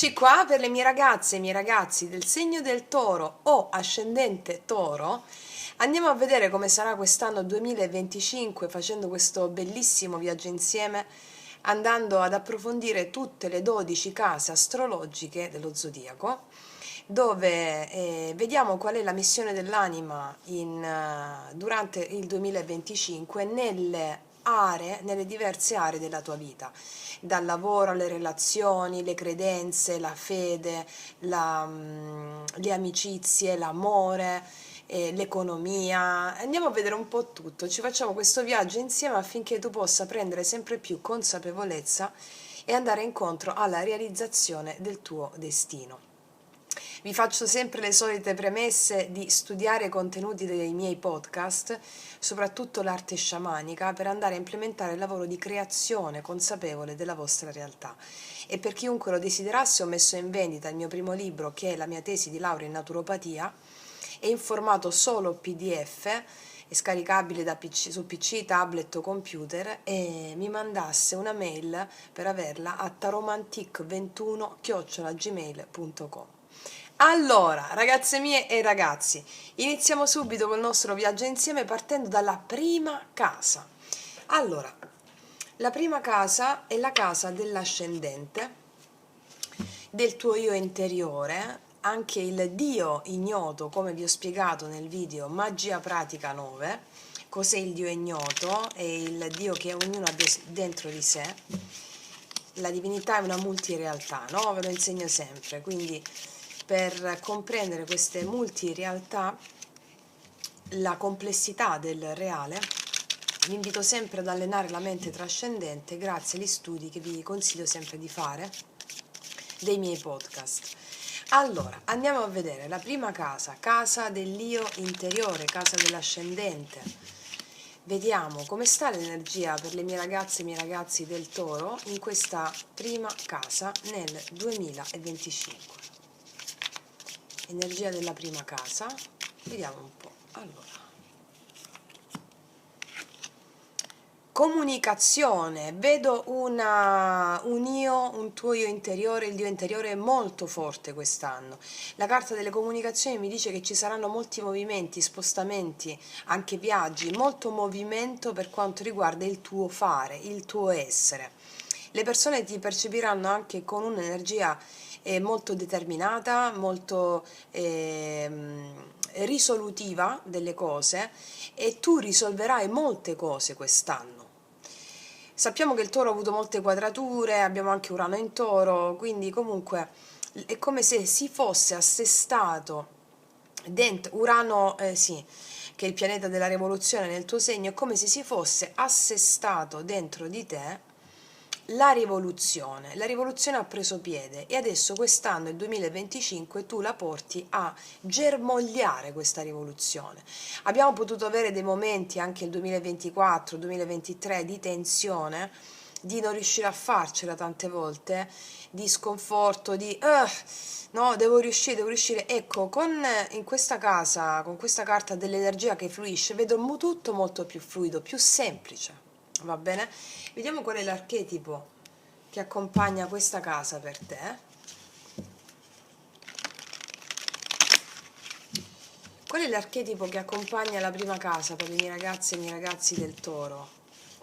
Eccoci qua per le mie ragazze e i miei ragazzi del segno del Toro o ascendente Toro. Andiamo a vedere come sarà quest'anno 2025 facendo questo bellissimo viaggio insieme, andando ad approfondire tutte le 12 case astrologiche dello zodiaco, dove vediamo qual è la missione dell'anima durante il 2025 nelle diverse aree della tua vita, dal lavoro alle relazioni, le credenze, la fede, le amicizie, l'amore, l'economia. Andiamo a vedere un po' tutto, ci facciamo questo viaggio insieme affinché tu possa prendere sempre più consapevolezza e andare incontro alla realizzazione del tuo destino. Vi faccio sempre le solite premesse di studiare i contenuti dei miei podcast, soprattutto l'arte sciamanica, per andare a implementare il lavoro di creazione consapevole della vostra realtà. E per chiunque lo desiderasse ho messo in vendita il mio primo libro, che è la mia tesi di laurea in naturopatia, è in formato solo PDF, è scaricabile su PC, tablet o computer, e mi mandasse una mail per averla a taromantic21@gmail.com. Allora, ragazze mie e ragazzi, iniziamo subito col nostro viaggio insieme partendo dalla prima casa. Allora, la prima casa è la casa dell'ascendente, del tuo io interiore, anche il Dio ignoto, come vi ho spiegato nel video Magia Pratica 9. Cos'è il Dio ignoto? È il Dio che ognuno ha dentro di sé. La divinità è una multirealtà, no? Ve lo insegno sempre, quindi per comprendere queste multirealtà, la complessità del reale, vi invito sempre ad allenare la mente trascendente grazie agli studi che vi consiglio sempre di fare dei miei podcast. Allora, andiamo a vedere la prima casa, casa dell'io interiore, casa dell'ascendente. Vediamo come sta l'energia per le mie ragazze e i miei ragazzi del Toro in questa prima casa nel 2025. Energia della prima casa, vediamo un po'. Allora, comunicazione, vedo un tuo io interiore, il Dio interiore è molto forte quest'anno. La carta delle comunicazioni mi dice che ci saranno molti movimenti, spostamenti, anche viaggi, molto movimento per quanto riguarda il tuo fare, il tuo essere. Le persone ti percepiranno anche con un'energia molto determinata, molto risolutiva delle cose, e tu risolverai molte cose quest'anno. Sappiamo che il Toro ha avuto molte quadrature, abbiamo anche Urano in Toro, quindi comunque è come se si fosse assestato dentro Urano, sì, che è il pianeta della rivoluzione nel tuo segno, è come se si fosse assestato dentro di te la rivoluzione ha preso piede e adesso quest'anno, il 2025, tu la porti a germogliare questa rivoluzione. Abbiamo potuto avere dei momenti anche il 2024-2023 di tensione, di non riuscire a farcela tante volte, di sconforto, di no, devo riuscire. Ecco, in questa casa, con questa carta dell'energia che fluisce, vedo tutto molto più fluido, più semplice. Va bene? Vediamo qual è l'archetipo che accompagna questa casa per te. Qual è l'archetipo che accompagna la prima casa per le mie ragazze e i miei ragazzi del Toro?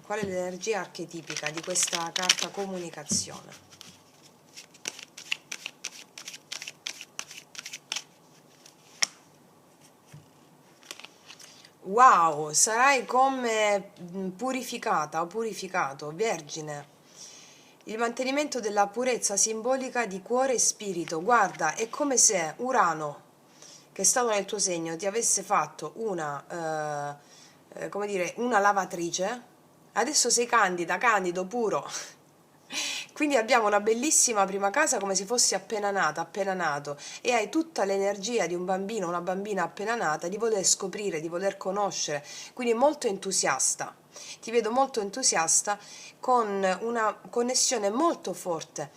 Qual è l'energia archetipica di questa carta comunicazione? Wow, sarai come purificata o purificato, vergine. Il mantenimento della purezza simbolica di cuore e spirito. Guarda, è come se Urano, che è stato nel tuo segno, ti avesse fatto come dire, una lavatrice. Adesso sei candida, candido, puro. Quindi abbiamo una bellissima prima casa come se fossi appena nata, appena nato, e hai tutta l'energia di un bambino, una bambina appena nata, di voler scoprire, di voler conoscere, quindi molto entusiasta. Ti vedo molto entusiasta, con una connessione molto forte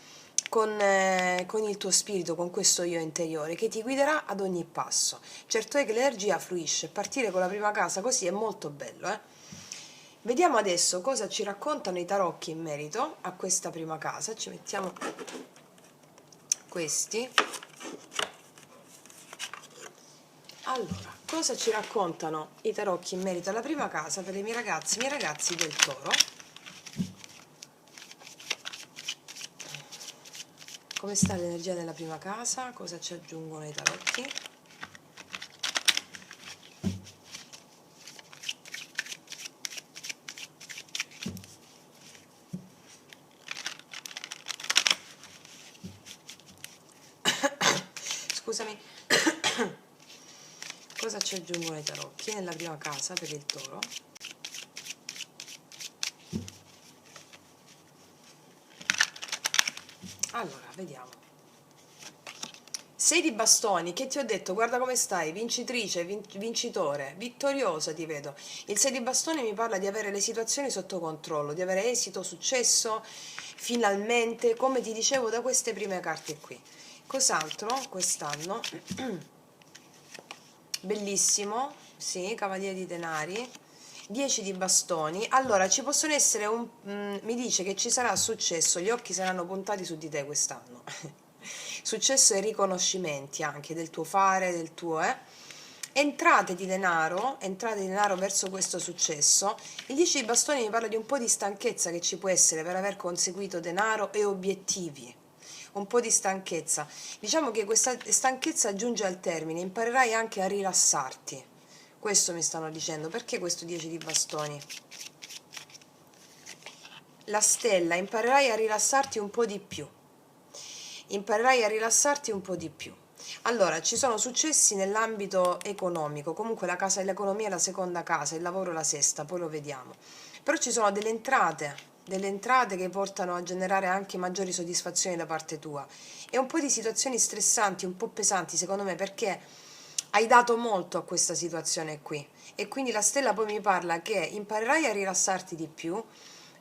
con il tuo spirito, con questo io interiore che ti guiderà ad ogni passo. Certo è che l'energia fluisce, partire con la prima casa così è molto bello, eh? Vediamo adesso cosa ci raccontano i tarocchi in merito a questa prima casa. Ci mettiamo questi. Allora, cosa ci raccontano i tarocchi in merito alla prima casa per i miei ragazzi del Toro? Come sta l'energia nella prima casa? Cosa ci aggiungono i tarocchi? Scusami. Cosa ci aggiungono i tarocchi nella prima casa per il Toro? Allora, vediamo. 6 di bastoni, che ti ho detto, guarda come stai, vincitrice, vincitore, vittoriosa ti vedo. Il 6 di bastoni mi parla di avere le situazioni sotto controllo, di avere esito, successo, finalmente, come ti dicevo da queste prime carte qui. Cos'altro quest'anno? Bellissimo, sì, cavaliere di denari. 10 di bastoni. Allora, ci possono essere mi dice che ci sarà successo, gli occhi saranno puntati su di te quest'anno. Successo e riconoscimenti anche del tuo fare, del tuo, entrate di denaro verso questo successo. Il 10 di bastoni mi parla di un po' di stanchezza che ci può essere per aver conseguito denaro e obiettivi. Un po' di stanchezza. Diciamo che questa stanchezza giunge al termine, imparerai anche a rilassarti. Questo mi stanno dicendo. Perché questo 10 di bastoni? La stella, imparerai a rilassarti un po' di più. Imparerai a rilassarti un po' di più. Allora, ci sono successi nell'ambito economico, comunque la casa dell'economia è la seconda casa, il lavoro è la sesta, poi lo vediamo. Però ci sono delle entrate che portano a generare anche maggiori soddisfazioni da parte tua e un po' di situazioni stressanti, un po' pesanti secondo me perché hai dato molto a questa situazione qui e quindi la stella poi mi parla che imparerai a rilassarti di più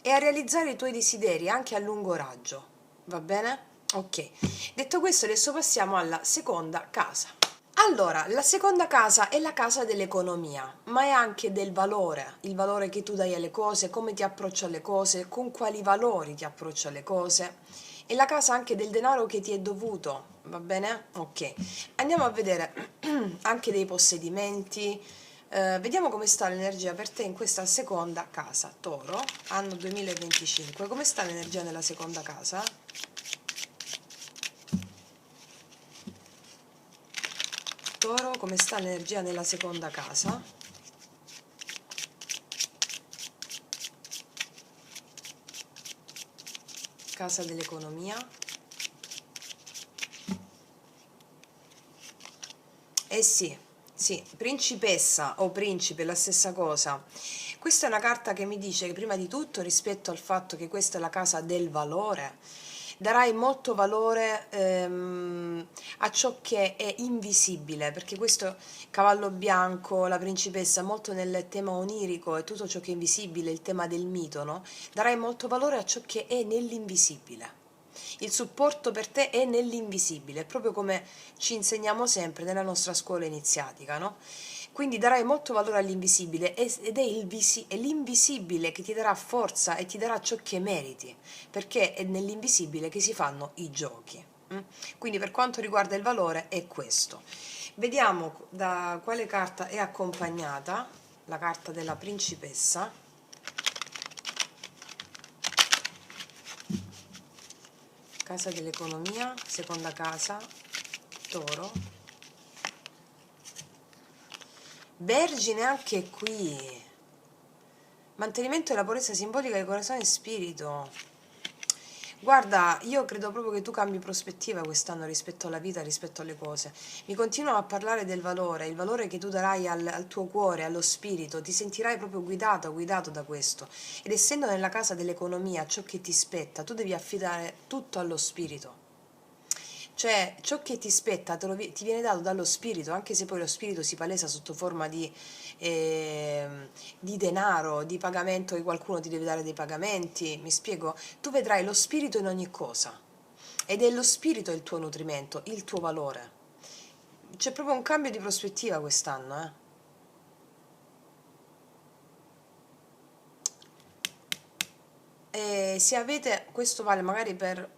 e a realizzare i tuoi desideri anche a lungo raggio, va bene? Ok, detto questo adesso passiamo alla seconda casa. Allora, la seconda casa è la casa dell'economia, ma è anche del valore, il valore che tu dai alle cose, come ti approcci alle cose, con quali valori ti approcci alle cose. È la casa anche del denaro che ti è dovuto, va bene? Ok, andiamo a vedere anche dei possedimenti. Vediamo come sta l'energia per te in questa seconda casa, Toro, anno 2025. Come sta l'energia nella seconda casa? Toro, come sta l'energia nella seconda casa? Casa dell'economia. Eh sì, sì, principessa o principe, la stessa cosa. Questa è una carta che mi dice che prima di tutto, rispetto al fatto che questa è la casa del valore, darai molto valore a ciò che è invisibile, perché questo cavallo bianco, la principessa, molto nel tema onirico e tutto ciò che è invisibile, il tema del mito, no? Darai molto valore a ciò che è nell'invisibile. Il supporto per te è nell'invisibile, proprio come ci insegniamo sempre nella nostra scuola iniziatica, no? Quindi darai molto valore all'invisibile ed è l'invisibile che ti darà forza e ti darà ciò che meriti, perché è nell'invisibile che si fanno i giochi. Quindi per quanto riguarda il valore è questo. Vediamo da quale carta è accompagnata la carta della principessa. Casa dell'economia, seconda casa, Toro. Vergine anche qui. Mantenimento della purezza simbolica di corazone e spirito. Guarda, io credo proprio che tu cambi prospettiva quest'anno rispetto alla vita, rispetto alle cose. Mi continuano a parlare del valore, il valore che tu darai al tuo cuore, allo spirito, ti sentirai proprio guidato da questo. Ed essendo nella casa dell'economia ciò che ti spetta, tu devi affidare tutto allo spirito. Cioè, ciò che ti spetta ti viene dato dallo spirito, anche se poi lo spirito si palesa sotto forma di denaro, di pagamento, che qualcuno ti deve dare dei pagamenti, mi spiego? Tu vedrai lo spirito in ogni cosa ed è lo spirito il tuo nutrimento, il tuo valore. C'è proprio un cambio di prospettiva quest'anno, eh? E se avete, questo vale magari per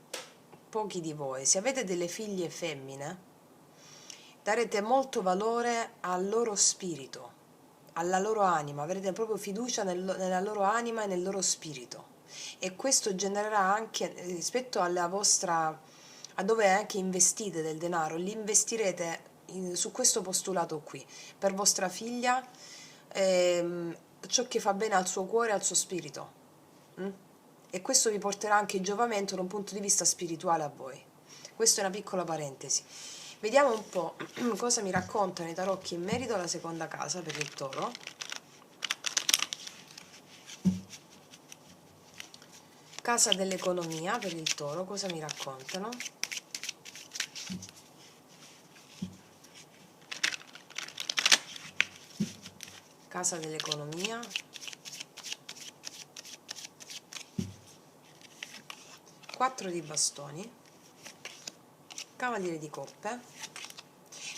pochi di voi, se avete delle figlie femmine, darete molto valore al loro spirito, alla loro anima, avrete proprio fiducia nella loro anima e nel loro spirito, e questo genererà anche, rispetto alla vostra, a dove anche investite del denaro, li investirete su questo postulato qui, per vostra figlia, ciò che fa bene al suo cuore e al suo spirito. Mm? E questo vi porterà anche giovamento da un punto di vista spirituale a voi. Questa è una piccola parentesi. Vediamo un po' cosa mi raccontano i tarocchi in merito alla seconda casa per il toro. Casa dell'economia per il toro, cosa mi raccontano? Casa dell'economia. Quattro di bastoni. Cavaliere di coppe.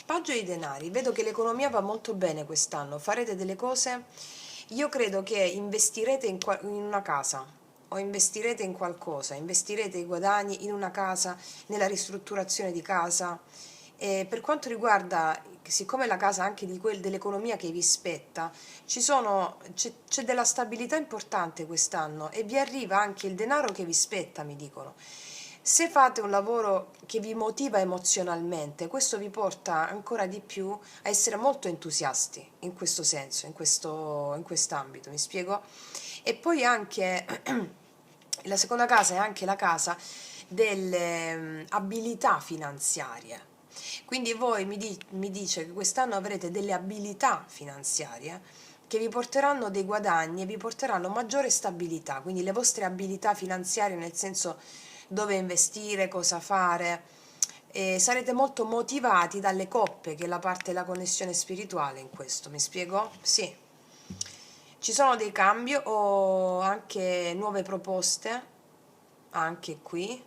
Paggio di denari. Vedo che l'economia va molto bene quest'anno, farete delle cose. Io credo che investirete in una casa, o investirete in qualcosa, investirete i guadagni in una casa, nella ristrutturazione di casa. E per quanto riguarda, siccome la casa anche dell'economia che vi spetta, c'è della stabilità importante quest'anno, e vi arriva anche il denaro che vi spetta, mi dicono. Se fate un lavoro che vi motiva emozionalmente, questo vi porta ancora di più a essere molto entusiasti in questo senso, in quest'ambito, mi spiego? E poi anche la seconda casa è anche la casa delle abilità finanziarie. Quindi voi mi dice che quest'anno avrete delle abilità finanziarie che vi porteranno dei guadagni e vi porteranno maggiore stabilità, quindi le vostre abilità finanziarie, nel senso dove investire, cosa fare, e sarete molto motivati dalle coppe, che è la parte della connessione spirituale in questo, mi spiego? Sì. Ci sono dei cambi o anche nuove proposte, anche qui,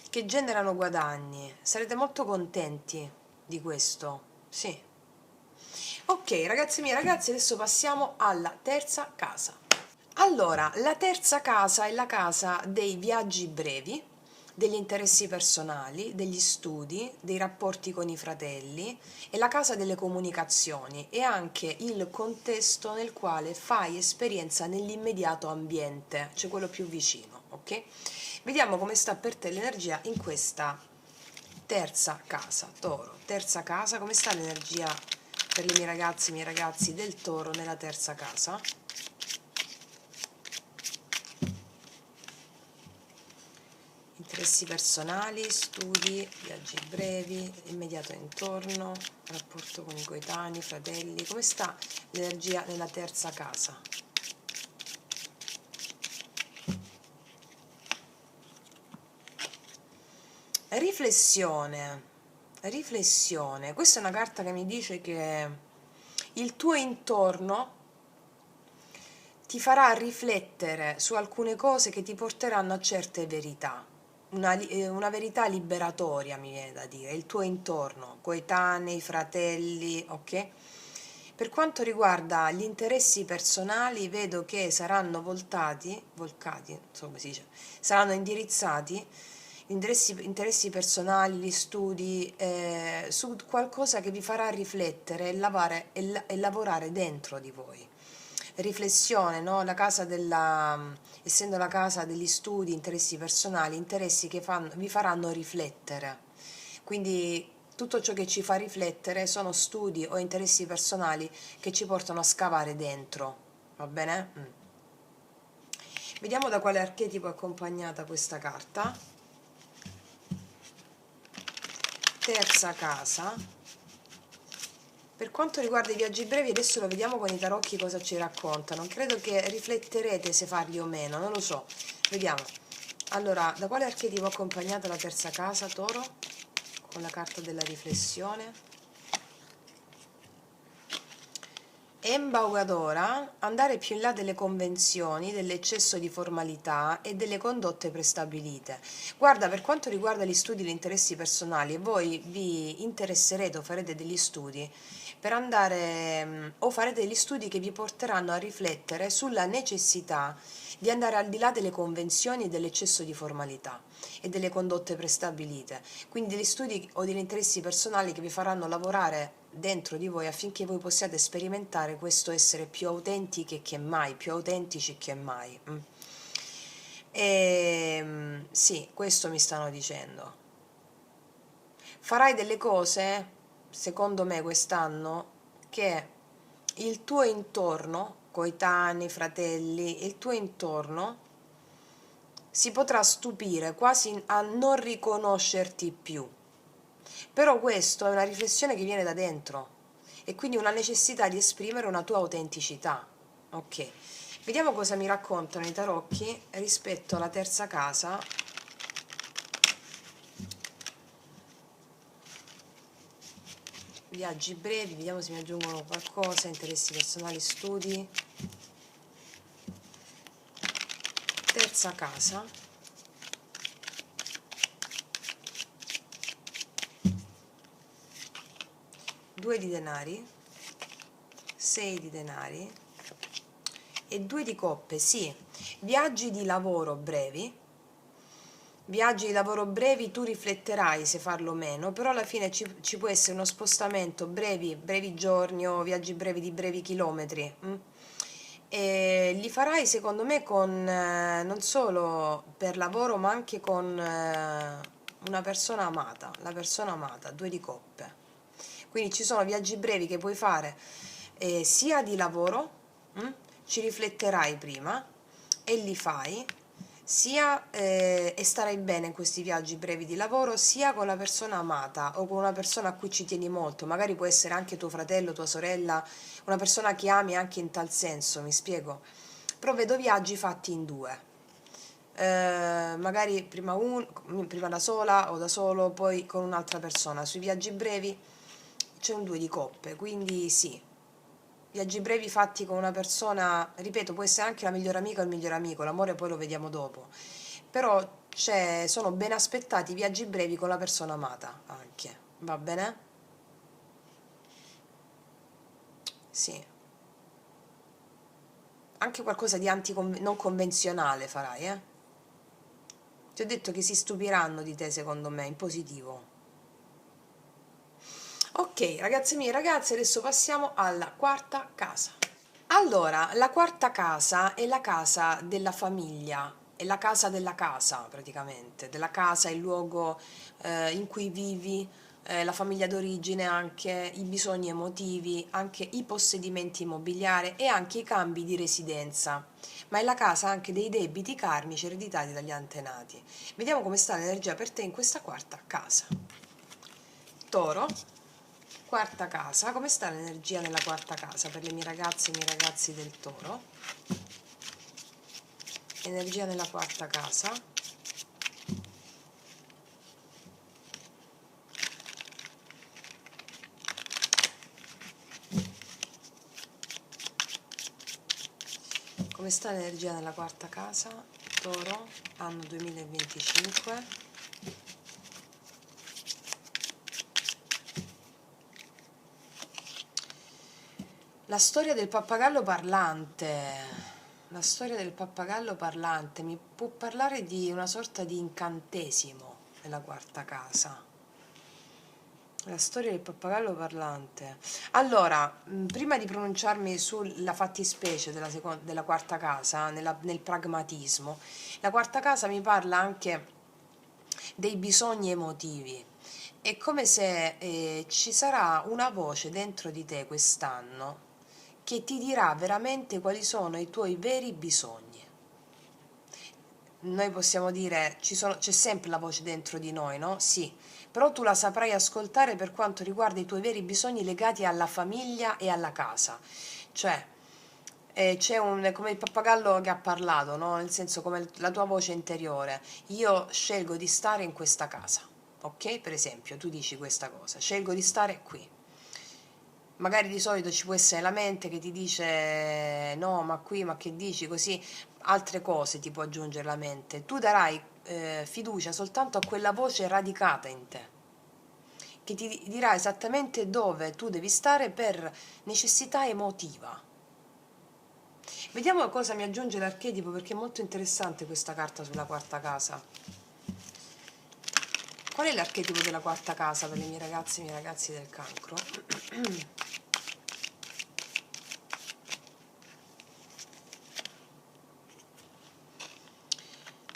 che generano guadagni. Sarete molto contenti di questo, sì. Ok, ragazzi miei, ragazzi, adesso passiamo alla terza casa. Allora, la terza casa è la casa dei viaggi brevi, degli interessi personali, degli studi, dei rapporti con i fratelli, è la casa delle comunicazioni e anche il contesto nel quale fai esperienza nell'immediato ambiente, cioè quello più vicino, ok? Vediamo come sta per te l'energia in questa terza casa, toro. Terza casa, come sta l'energia per le mie ragazze e i miei ragazzi del toro nella terza casa? Interessi personali, studi, viaggi brevi, immediato intorno, rapporto con i coetanei, fratelli. Come sta l'energia nella terza casa? Riflessione. Riflessione. Questa è una carta che mi dice che il tuo intorno ti farà riflettere su alcune cose che ti porteranno a certe verità. Una verità liberatoria, mi viene da dire, il tuo intorno, coetanei, fratelli, ok? Per quanto riguarda gli interessi personali, vedo che saranno volcati, non so come si dice, saranno indirizzati, interessi personali, gli studi, su qualcosa che vi farà riflettere e lavorare dentro di voi. Riflessione, no? Essendo la casa degli studi, interessi personali, interessi che vi faranno riflettere. Quindi tutto ciò che ci fa riflettere sono studi o interessi personali che ci portano a scavare dentro, va bene? Vediamo da quale archetipo è accompagnata questa carta. Terza casa. Per quanto riguarda i viaggi brevi, adesso lo vediamo con i tarocchi cosa ci raccontano. Credo che rifletterete se farli o meno, non lo so. Vediamo. Allora, da quale archetipo è accompagnata la terza casa, toro? Con la carta della riflessione. Embaucadora, andare più in là delle convenzioni, dell'eccesso di formalità e delle condotte prestabilite. Guarda, per quanto riguarda gli studi e gli interessi personali, voi vi interesserete o farete degli studi per andare, o farete degli studi che vi porteranno a riflettere sulla necessità di andare al di là delle convenzioni e dell'eccesso di formalità e delle condotte prestabilite. Quindi degli studi o degli interessi personali che vi faranno lavorare dentro di voi affinché voi possiate sperimentare questo essere più autentiche che mai, più autentici che mai. Sì, questo mi stanno dicendo. Farai delle cose, secondo me, quest'anno, che il tuo intorno, coetanei, fratelli, il tuo intorno si potrà stupire quasi a non riconoscerti più. Però questo è una riflessione che viene da dentro e quindi una necessità di esprimere una tua autenticità. Ok, vediamo cosa mi raccontano i tarocchi rispetto alla terza casa. Viaggi brevi, vediamo se mi aggiungono qualcosa, interessi personali, studi. Terza casa. Due di denari, 6 di denari e 2 di coppe, sì, viaggi di lavoro brevi. Viaggi di lavoro brevi, tu rifletterai se farlo o meno, però alla fine ci può essere uno spostamento brevi giorni o viaggi brevi di brevi chilometri. E li farai secondo me con non solo per lavoro ma anche con una persona amata, la persona amata, 2 di coppe. Quindi ci sono viaggi brevi che puoi fare sia di lavoro, ci rifletterai prima e li fai, sia e starai bene in questi viaggi brevi di lavoro, sia con la persona amata o con una persona a cui ci tieni molto, magari può essere anche tuo fratello, tua sorella, una persona che ami anche in tal senso, mi spiego. Però vedo viaggi fatti in due. Magari prima da sola o da solo, poi con un'altra persona. Sui viaggi brevi c'è un 2 di coppe, quindi sì, viaggi brevi fatti con una persona, ripeto, può essere anche la migliore amica o il migliore amico, l'amore poi lo vediamo dopo, però sono ben aspettati viaggi brevi con la persona amata anche, va bene? Sì, anche qualcosa di non convenzionale farai, eh? Ti ho detto che si stupiranno di te, secondo me, in positivo. Ok, ragazzi miei ragazzi, adesso passiamo alla quarta casa. Allora, la quarta casa è la casa della famiglia, è la casa della casa praticamente, della casa, il luogo in cui vivi, la famiglia d'origine, anche i bisogni emotivi, anche i possedimenti immobiliari e anche i cambi di residenza. Ma è la casa anche dei debiti karmici ereditati dagli antenati. Vediamo come sta l'energia per te in questa quarta casa. Toro, quarta casa, come sta l'energia nella quarta casa per le mie ragazze e i miei ragazzi del Toro? Energia nella quarta casa. Come sta l'energia nella quarta casa? Toro, anno 2025. La storia del pappagallo parlante. La storia del pappagallo parlante mi può parlare di una sorta di incantesimo nella quarta casa. La storia del pappagallo parlante. Allora, prima di pronunciarmi sulla fattispecie della quarta casa, nel pragmatismo, la quarta casa mi parla anche dei bisogni emotivi. È come se ci sarà una voce dentro di te quest'anno che ti dirà veramente quali sono i tuoi veri bisogni. Noi possiamo dire c'è sempre la voce dentro di noi, no? Sì, però tu la saprai ascoltare per quanto riguarda i tuoi veri bisogni legati alla famiglia e alla casa. Cioè, come il pappagallo che ha parlato, no? Nel senso come la tua voce interiore. Io scelgo di stare in questa casa, ok? Per esempio, tu dici questa cosa, scelgo di stare qui. magari di solito ci può essere la mente che ti dice no, ma qui, ma che dici così, altre cose ti può aggiungere la mente. Tu darai fiducia soltanto a quella voce radicata in te, che ti dirà esattamente dove tu devi stare per necessità emotiva. Vediamo cosa mi aggiunge l'archetipo, perché è molto interessante questa carta sulla quarta casa. Qual è l'archetipo della quarta casa per le mie ragazze e i miei ragazzi del cancro?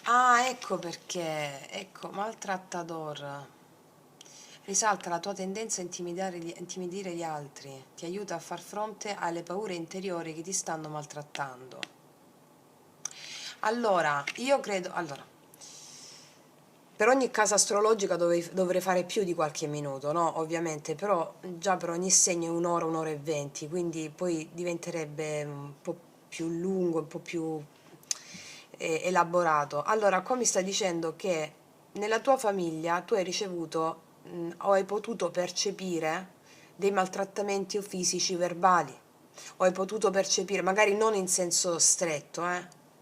Ah, ecco perché, ecco, maltrattador. Risalta la tua tendenza a intimidire gli altri, ti aiuta a far fronte alle paure interiori che ti stanno maltrattando. Allora, io credo, per ogni casa astrologica dovrei fare più di qualche minuto, no? Ovviamente, però già per ogni segno è un'ora e 20, quindi poi diventerebbe un po' più lungo, un po' più elaborato. Allora, qua mi sta dicendo che nella tua famiglia tu hai ricevuto o hai potuto percepire dei maltrattamenti o fisici verbali, o hai potuto percepire, magari non in senso stretto,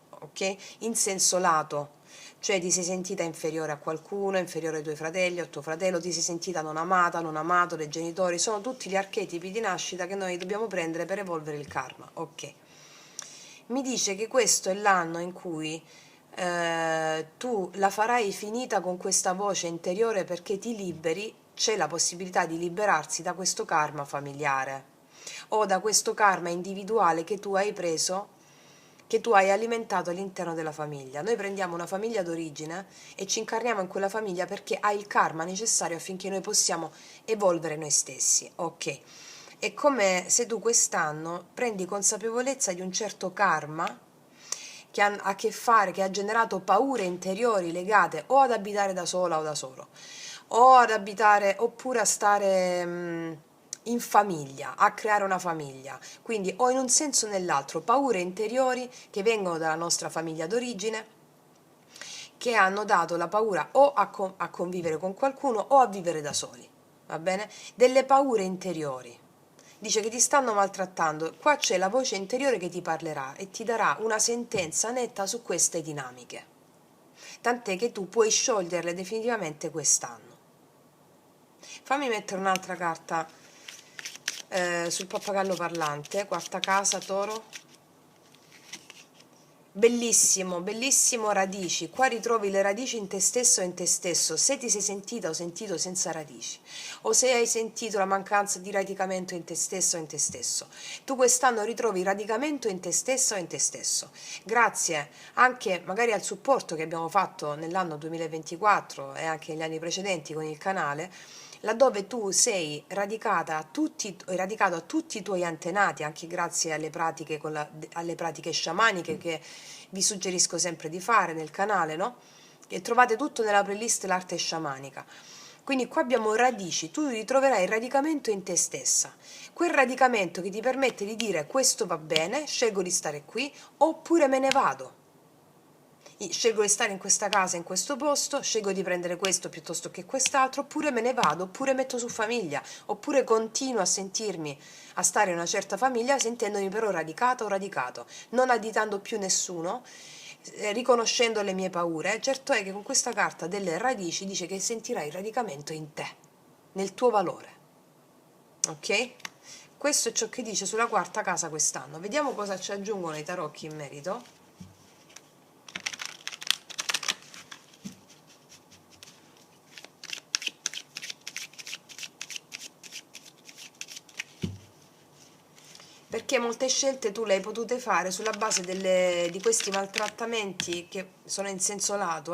ok? In senso lato, cioè ti sei sentita inferiore a qualcuno, inferiore ai tuoi fratelli o a tuo fratello, ti sei sentita non amata, non amato dai genitori, sono tutti gli archetipi di nascita che noi dobbiamo prendere per evolvere il karma, ok? Mi dice che questo è l'anno in cui tu la farai finita con questa voce interiore, perché ti liberi, c'è la possibilità di liberarsi da questo karma familiare o da questo karma individuale che tu hai preso, che tu hai alimentato all'interno della famiglia. Noi prendiamo una famiglia d'origine e ci incarniamo in quella famiglia perché ha il karma necessario affinché noi possiamo evolvere noi stessi. Ok. È come se tu quest'anno prendi consapevolezza di un certo karma che ha a che fare, che ha generato paure interiori legate o ad abitare da sola o da solo, o ad abitare, oppure a stare in famiglia, a creare una famiglia. Quindi o in un senso o nell'altro, paure interiori che vengono dalla nostra famiglia d'origine, che hanno dato la paura o a convivere con qualcuno o a vivere da soli, va bene? Delle paure interiori. Dice che ti stanno maltrattando, qua c'è la voce interiore che ti parlerà e ti darà una sentenza netta su queste dinamiche, tant'è che tu puoi scioglierle definitivamente quest'anno. Fammi mettere un'altra carta sul pappagallo parlante, quarta casa, toro. Bellissimo, bellissimo radici. Qua ritrovi le radici in te stesso e in te stesso. Se ti sei sentita o sentito senza radici, o se hai sentito la mancanza di radicamento in te stesso o in te stesso, tu quest'anno ritrovi radicamento in te stessa o in te stesso. Grazie anche magari al supporto che abbiamo fatto nell'anno 2024 e anche negli anni precedenti con il canale, laddove tu sei radicato a tutti i tuoi antenati, anche grazie alle pratiche, alle pratiche sciamaniche che vi suggerisco sempre di fare nel canale, no? E trovate tutto nella playlist l'arte sciamanica. Quindi qua abbiamo radici, tu ritroverai il radicamento in te stessa, quel radicamento che ti permette di dire questo va bene, scelgo di stare qui, oppure me ne vado. Scelgo di stare in questa casa, in questo posto, scelgo di prendere questo piuttosto che quest'altro, oppure me ne vado, oppure metto su famiglia, oppure continuo a sentirmi, a stare in una certa famiglia sentendomi però radicata o radicato, non additando più nessuno, riconoscendo le mie paure. Certo è che con questa carta delle radici dice che sentirai il radicamento in te, nel tuo valore. Ok? Questo è ciò che dice sulla quarta casa quest'anno. Vediamo cosa ci aggiungono i tarocchi in merito. Perché molte scelte tu le hai potute fare sulla base di questi maltrattamenti che sono in senso lato,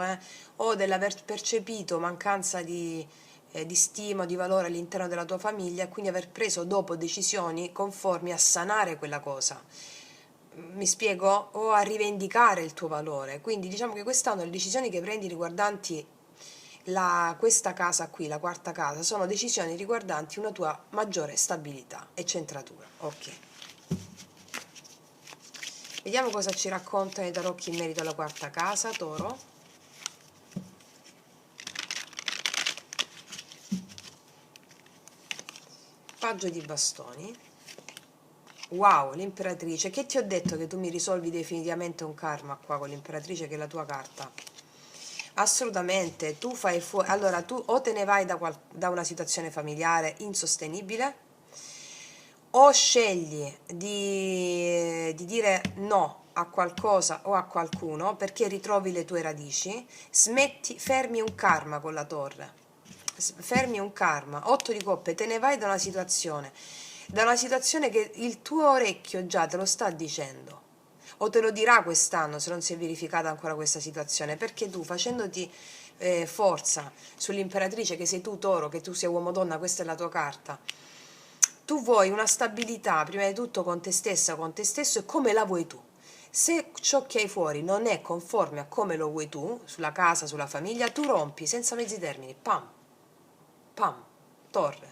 o dell'aver percepito mancanza di stima, di valore all'interno della tua famiglia, e quindi aver preso dopo decisioni conformi a sanare quella cosa. Mi spiego? O a rivendicare il tuo valore. Quindi diciamo che quest'anno le decisioni che prendi riguardanti questa casa qui, la quarta casa, sono decisioni riguardanti una tua maggiore stabilità e centratura. Ok. Vediamo cosa ci raccontano i tarocchi in merito alla quarta casa, toro. Paggio di bastoni. Wow, l'imperatrice. Che ti ho detto che tu mi risolvi definitivamente un karma qua con l'imperatrice, che è la tua carta. Assolutamente, tu fai fuori. Allora, tu o te ne vai da una situazione familiare insostenibile, o scegli di dire no a qualcosa o a qualcuno perché ritrovi le tue radici, fermi un karma con la torre, fermi un karma, 8 di coppe, te ne vai da una situazione che il tuo orecchio già te lo sta dicendo, o te lo dirà quest'anno se non si è verificata ancora questa situazione, perché tu facendoti forza sull'imperatrice, che sei tu toro, che tu sia uomo donna, questa è la tua carta, tu vuoi una stabilità prima di tutto con te stessa, con te stesso, e come la vuoi tu. Se ciò che hai fuori non è conforme a come lo vuoi tu, sulla casa, sulla famiglia, tu rompi senza mezzi termini, pam, pam, torre.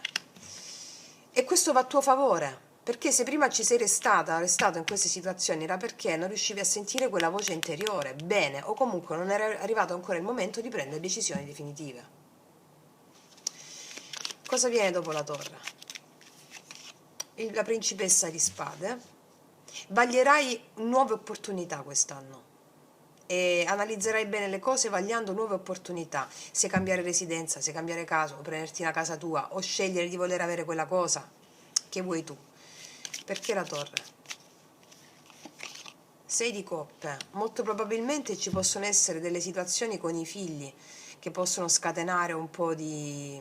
E questo va a tuo favore, perché se prima ci sei restato in queste situazioni, era perché non riuscivi a sentire quella voce interiore bene, o comunque non era arrivato ancora il momento di prendere decisioni definitive. Cosa viene dopo la torre? La principessa di spade. Vaglierai nuove opportunità quest'anno e analizzerai bene le cose vagliando nuove opportunità, se cambiare residenza, se cambiare casa, o prenderti una casa tua, o scegliere di voler avere quella cosa che vuoi tu. Perché la torre? 6 di coppe. Molto probabilmente ci possono essere delle situazioni con i figli che possono scatenare un po' di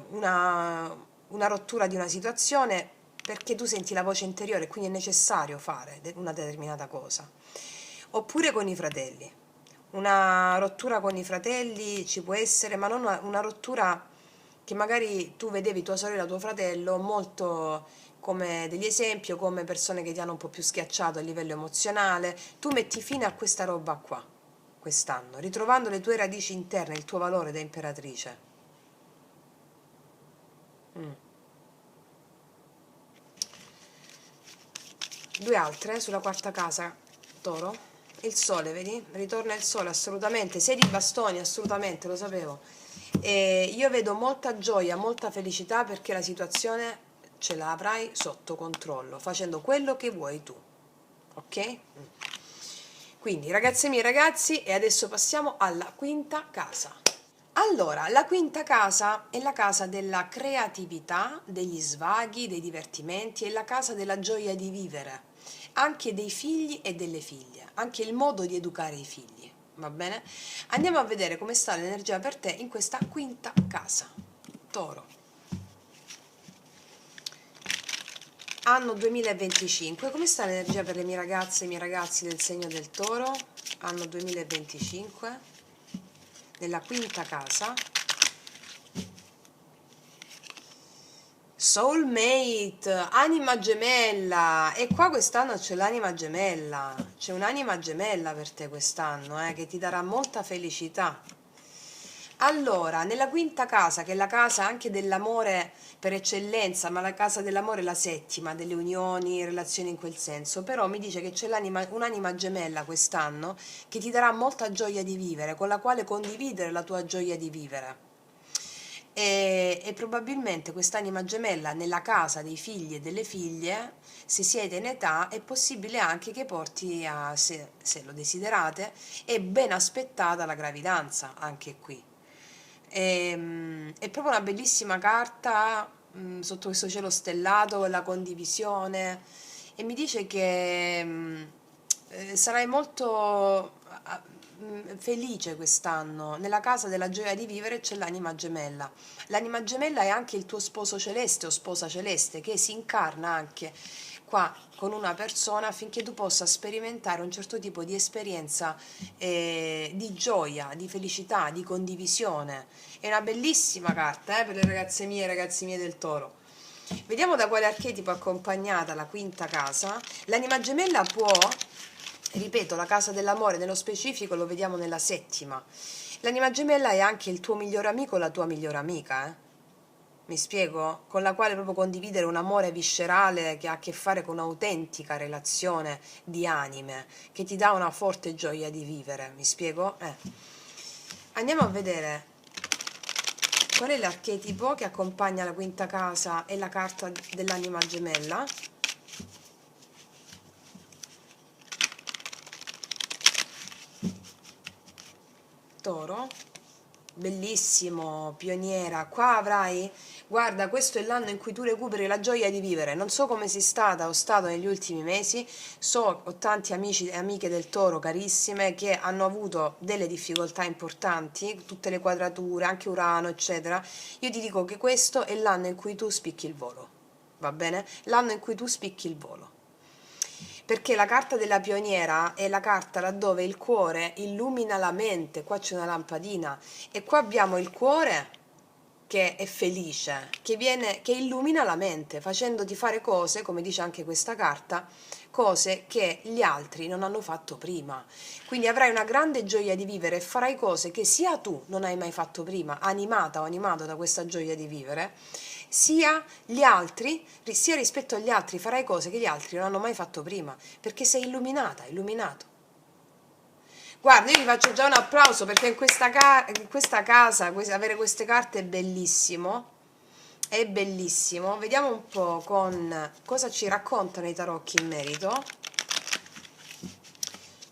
una rottura di una situazione, perché tu senti la voce interiore e quindi è necessario fare una determinata cosa. Oppure con i fratelli. Una rottura con i fratelli ci può essere, ma non una rottura che magari tu vedevi tua sorella, tuo fratello molto come degli esempi, o come persone che ti hanno un po' più schiacciato a livello emozionale. Tu metti fine a questa roba qua quest'anno, ritrovando le tue radici interne, il tuo valore da imperatrice. Due altre sulla quarta casa, toro. Il sole, vedi? Ritorna il sole, assolutamente. 6 di bastoni, assolutamente, lo sapevo. E io vedo molta gioia, molta felicità, perché la situazione ce la avrai sotto controllo, facendo quello che vuoi tu. Ok? Quindi, ragazze mie, ragazzi, e adesso passiamo alla quinta casa. Allora, la quinta casa è la casa della creatività, degli svaghi, dei divertimenti, è la casa della gioia di vivere, anche dei figli e delle figlie, anche il modo di educare i figli, va bene? Andiamo a vedere come sta l'energia per te in questa quinta casa. Toro. Anno 2025, come sta l'energia per le mie ragazze e i miei ragazzi del segno del Toro? Anno 2025, nella quinta casa. Soulmate, anima gemella, e qua quest'anno c'è l'anima gemella, c'è un'anima gemella per te quest'anno, che ti darà molta felicità. Allora, nella quinta casa, che è la casa anche dell'amore per eccellenza, ma la casa dell'amore è la settima, delle unioni, relazioni in quel senso, però mi dice che c'è un'anima gemella quest'anno che ti darà molta gioia di vivere, con la quale condividere la tua gioia di vivere. E probabilmente quest'anima gemella nella casa dei figli e delle figlie, se siete in età, è possibile anche che porti a, se lo desiderate, è ben aspettata la gravidanza anche qui. È proprio una bellissima carta, sotto questo cielo stellato, la condivisione, e mi dice che sarai molto felice quest'anno. Nella casa della gioia di vivere c'è l'anima gemella. L'anima gemella è anche il tuo sposo celeste o sposa celeste, che si incarna anche qua con una persona, affinché tu possa sperimentare un certo tipo di esperienza di gioia, di felicità, di condivisione. È una bellissima carta per le ragazze mie e ragazzi miei del Toro. Vediamo da quale archetipo è accompagnata la quinta casa. L'anima gemella può, ripeto, la casa dell'amore nello specifico lo vediamo nella settima. L'anima gemella è anche il tuo miglior amico o la tua migliore amica, Mi spiego? Con la quale proprio condividere un amore viscerale che ha a che fare con un'autentica relazione di anime, che ti dà una forte gioia di vivere, mi spiego? Andiamo a vedere Qual è l'archetipo che accompagna la quinta casa e la carta dell'anima gemella? Toro. Bellissimo, pioniera. Qua avrai, guarda, questo è l'anno in cui tu recuperi la gioia di vivere. Non so come sei stata o stato negli ultimi mesi, ho tanti amici e amiche del Toro carissime che hanno avuto delle difficoltà importanti, tutte le quadrature, anche Urano, eccetera. Io ti dico che questo è l'anno in cui tu spicchi il volo, va bene? L'anno in cui tu spicchi il volo. Perché la carta della pioniera è la carta laddove il cuore illumina la mente. Qua c'è una lampadina e qua abbiamo il cuore che è felice, che illumina la mente, facendoti fare cose, come dice anche questa carta, cose che gli altri non hanno fatto prima. Quindi avrai una grande gioia di vivere e farai cose che sia tu non hai mai fatto prima, animata o animato da questa gioia di vivere, sia gli altri, sia rispetto agli altri farai cose che gli altri non hanno mai fatto prima, perché sei illuminata, illuminato. Guarda, io vi faccio già un applauso perché in questa casa avere queste carte è bellissimo. È bellissimo. Vediamo un po' con cosa ci raccontano i tarocchi in merito.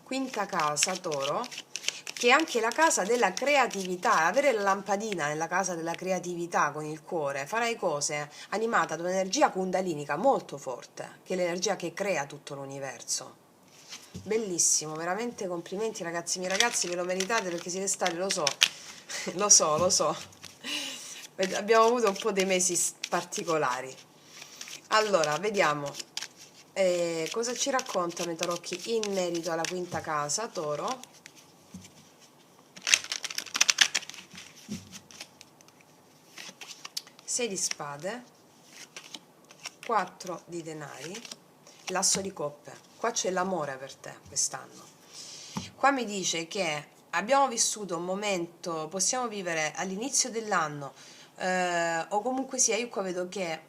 Quinta casa, Toro, che è anche la casa della creatività. Avere la lampadina nella casa della creatività con il cuore, farai cose animata da un'energia kundalinica molto forte, che è l'energia che crea tutto l'universo. Bellissimo, veramente complimenti ragazzi miei, ragazzi, ve lo meritate perché siete stati, lo so, lo so, abbiamo avuto un po' dei mesi particolari. Allora, vediamo cosa ci raccontano i tarocchi in merito alla quinta casa, Toro. Sei di spade, 4 di denari, l'asso di coppe. Qua c'è l'amore per te quest'anno. Qua mi dice che abbiamo vissuto un momento, possiamo vivere all'inizio dell'anno, o comunque sia, io qua vedo che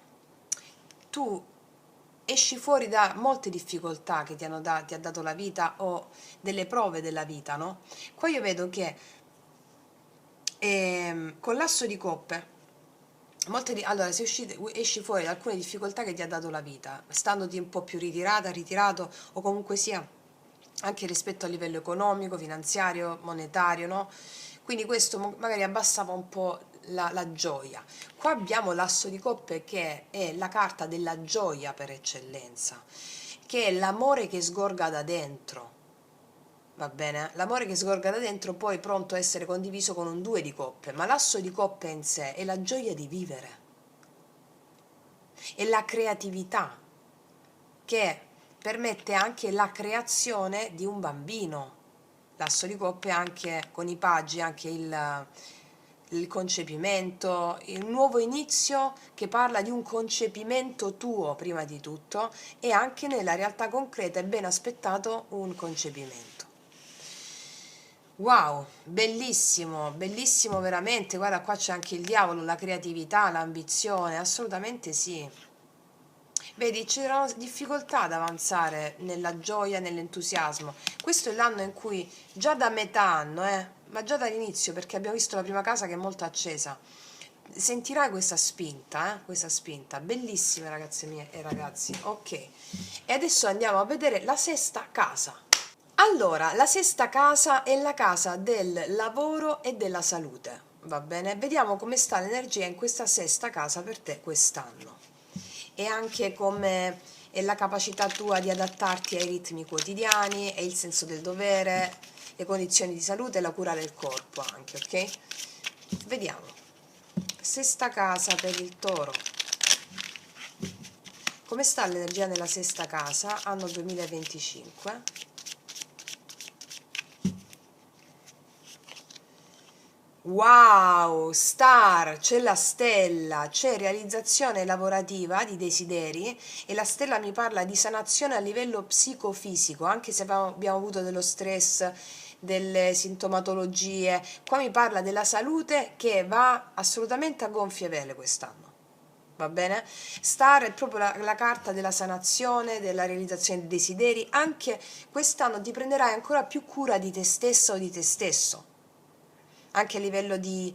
tu esci fuori da molte difficoltà che ti ha dato la vita o delle prove della vita, no? Qua io vedo che con l'asso di coppe, allora, se esci fuori da alcune difficoltà che ti ha dato la vita, standoti un po' più ritirata, ritirato, o comunque sia anche rispetto a livello economico, finanziario, monetario, no? Quindi questo magari abbassava un po' la gioia. Qua abbiamo l'asso di coppe che è la carta della gioia per eccellenza, che è l'amore che sgorga da dentro. Va bene? L'amore che sgorga da dentro poi pronto a essere condiviso con un 2 di coppe, ma l'asso di coppe in sé è la gioia di vivere, è la creatività che permette anche la creazione di un bambino. L'asso di coppe anche con i paggi, anche il concepimento, il nuovo inizio che parla di un concepimento tuo prima di tutto e anche nella realtà concreta è ben aspettato un concepimento. Wow, bellissimo, bellissimo veramente, guarda qua c'è anche il diavolo, la creatività, l'ambizione, assolutamente sì. Vedi, c'erano difficoltà ad avanzare nella gioia, nell'entusiasmo. Questo è l'anno in cui, già da metà anno, ma già dall'inizio, perché abbiamo visto la prima casa che è molto accesa, sentirai questa spinta, bellissime ragazze mie e ragazzi. Ok, e adesso andiamo a vedere la sesta casa. Allora, la sesta casa è la casa del lavoro e della salute, va bene? Vediamo come sta l'energia in questa sesta casa per te quest'anno e anche come è la capacità tua di adattarti ai ritmi quotidiani e il senso del dovere, le condizioni di salute e la cura del corpo anche, ok? Vediamo. Sesta casa per il Toro. Come sta l'energia nella sesta casa, anno 2025? Wow, star, c'è la stella, c'è realizzazione lavorativa di desideri e la stella mi parla di sanazione a livello psicofisico, anche se abbiamo avuto dello stress, delle sintomatologie, qua mi parla della salute che va assolutamente a gonfie vele quest'anno. Va bene? Star è proprio la carta della sanazione, della realizzazione dei desideri, anche quest'anno ti prenderai ancora più cura di te stessa o di te stesso. anche a livello di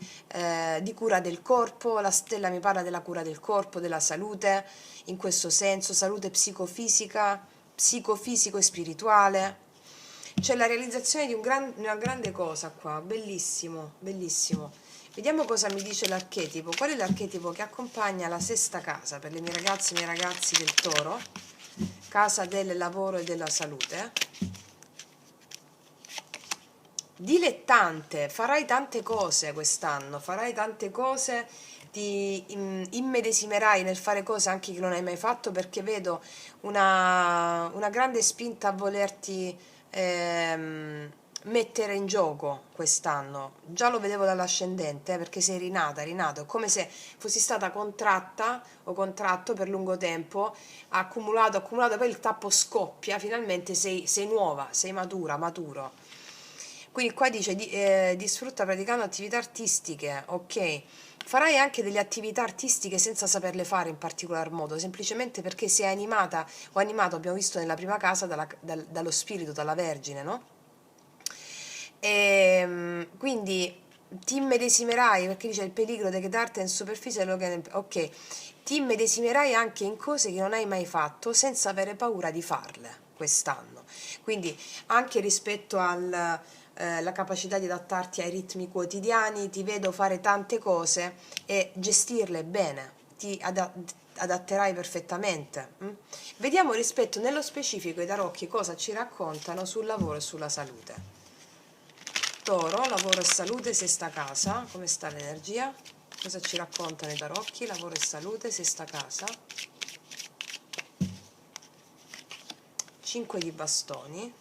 cura del corpo. La stella mi parla della cura del corpo, della salute, in questo senso, salute psicofisica, psicofisico e spirituale. C'è la realizzazione di una grande cosa qua, bellissimo, bellissimo. Vediamo cosa mi dice l'archetipo. Qual è l'archetipo che accompagna la sesta casa per le mie ragazze e i miei ragazzi del Toro? Casa del lavoro e della salute. Dilettante, farai tante cose quest'anno, farai tante cose, ti immedesimerai nel fare cose anche che non hai mai fatto, perché vedo una grande spinta a volerti mettere in gioco quest'anno. Già lo vedevo dall'ascendente, perché sei rinato, è come se fossi stata contratta o contratto per lungo tempo, accumulato, poi il tappo scoppia, finalmente sei nuova, sei maturo. Quindi qua dice di sfrutta praticando attività artistiche, ok? Farai anche delle attività artistiche senza saperle fare in particolar modo, semplicemente perché sei animata o animato, abbiamo visto nella prima casa, dallo spirito, dalla Vergine, no? Quindi ti immedesimerai, perché dice il pericolo di quedarte in superficie, ok, ti immedesimerai anche in cose che non hai mai fatto senza avere paura di farle quest'anno. Quindi anche rispetto al la capacità di adattarti ai ritmi quotidiani, ti vedo fare tante cose e gestirle bene, adatterai perfettamente. Vediamo rispetto nello specifico i tarocchi cosa ci raccontano sul lavoro e sulla salute. Toro, lavoro e salute, sesta casa, come sta l'energia? Cosa ci raccontano i tarocchi? Lavoro e salute, sesta casa. 5 di bastoni,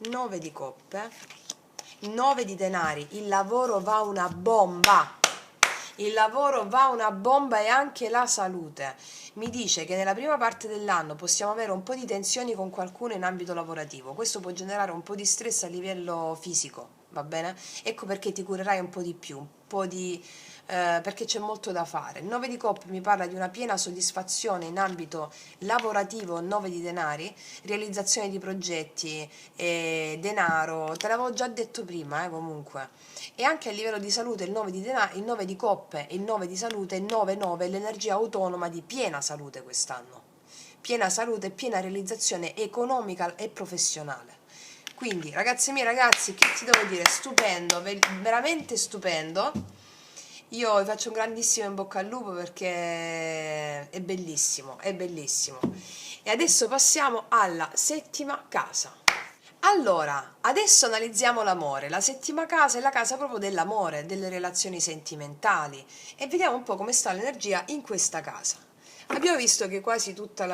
9 di coppe, 9 di denari. Il lavoro va una bomba, il lavoro va una bomba, e anche la salute. Mi dice che nella prima parte dell'anno possiamo avere un po' di tensioni con qualcuno in ambito lavorativo. Questo può generare un po' di stress a livello fisico, va bene? Ecco perché ti curerai un po' di più, un po' di perché c'è molto da fare. Il 9 di coppe mi parla di una piena soddisfazione in ambito lavorativo, 9 di denari, realizzazione di progetti, denaro, te l'avevo già detto prima, comunque. E anche a livello di salute il 9 di denari, il 9 di coppe e il 9 di salute, il 9-9 è l'energia autonoma di piena salute quest'anno. Piena salute e piena realizzazione economica e professionale. Quindi, ragazzi miei, ragazzi, che ti devo dire? Stupendo, veramente stupendo. Io vi faccio un grandissimo in bocca al lupo, perché è bellissimo, è bellissimo. E adesso passiamo alla settima casa. Allora, adesso analizziamo l'amore. La settima casa è la casa proprio dell'amore, delle relazioni sentimentali, e vediamo un po' come sta l'energia in questa casa. Abbiamo visto che quasi tutte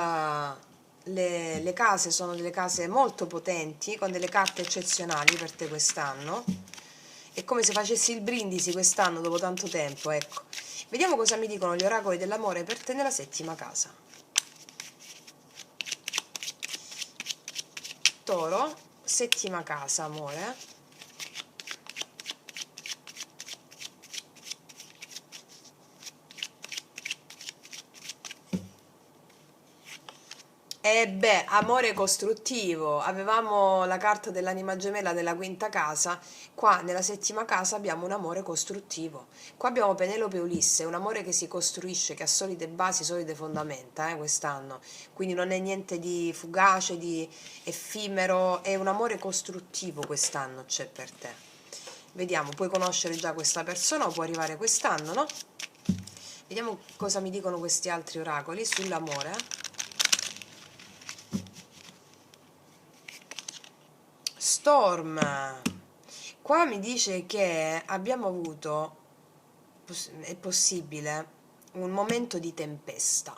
le case sono delle case molto potenti, con delle carte eccezionali per te quest'anno. È come se facessi il brindisi quest'anno dopo tanto tempo, ecco. Vediamo cosa mi dicono gli oracoli dell'amore per te nella settima casa. Toro, settima casa, amore. E beh, amore costruttivo. Avevamo la carta dell'anima gemella della quinta casa, qua nella settima casa abbiamo un amore costruttivo. Qua abbiamo Penelope e Ulisse, un amore che si costruisce, che ha solide basi, solide fondamenta, quest'anno. Quindi non è niente di fugace, di effimero, è un amore costruttivo quest'anno c'è per te. Vediamo, puoi conoscere già questa persona o può arrivare quest'anno, no? Vediamo cosa mi dicono questi altri oracoli sull'amore. Storm, qua mi dice che abbiamo avuto, è possibile, un momento di tempesta,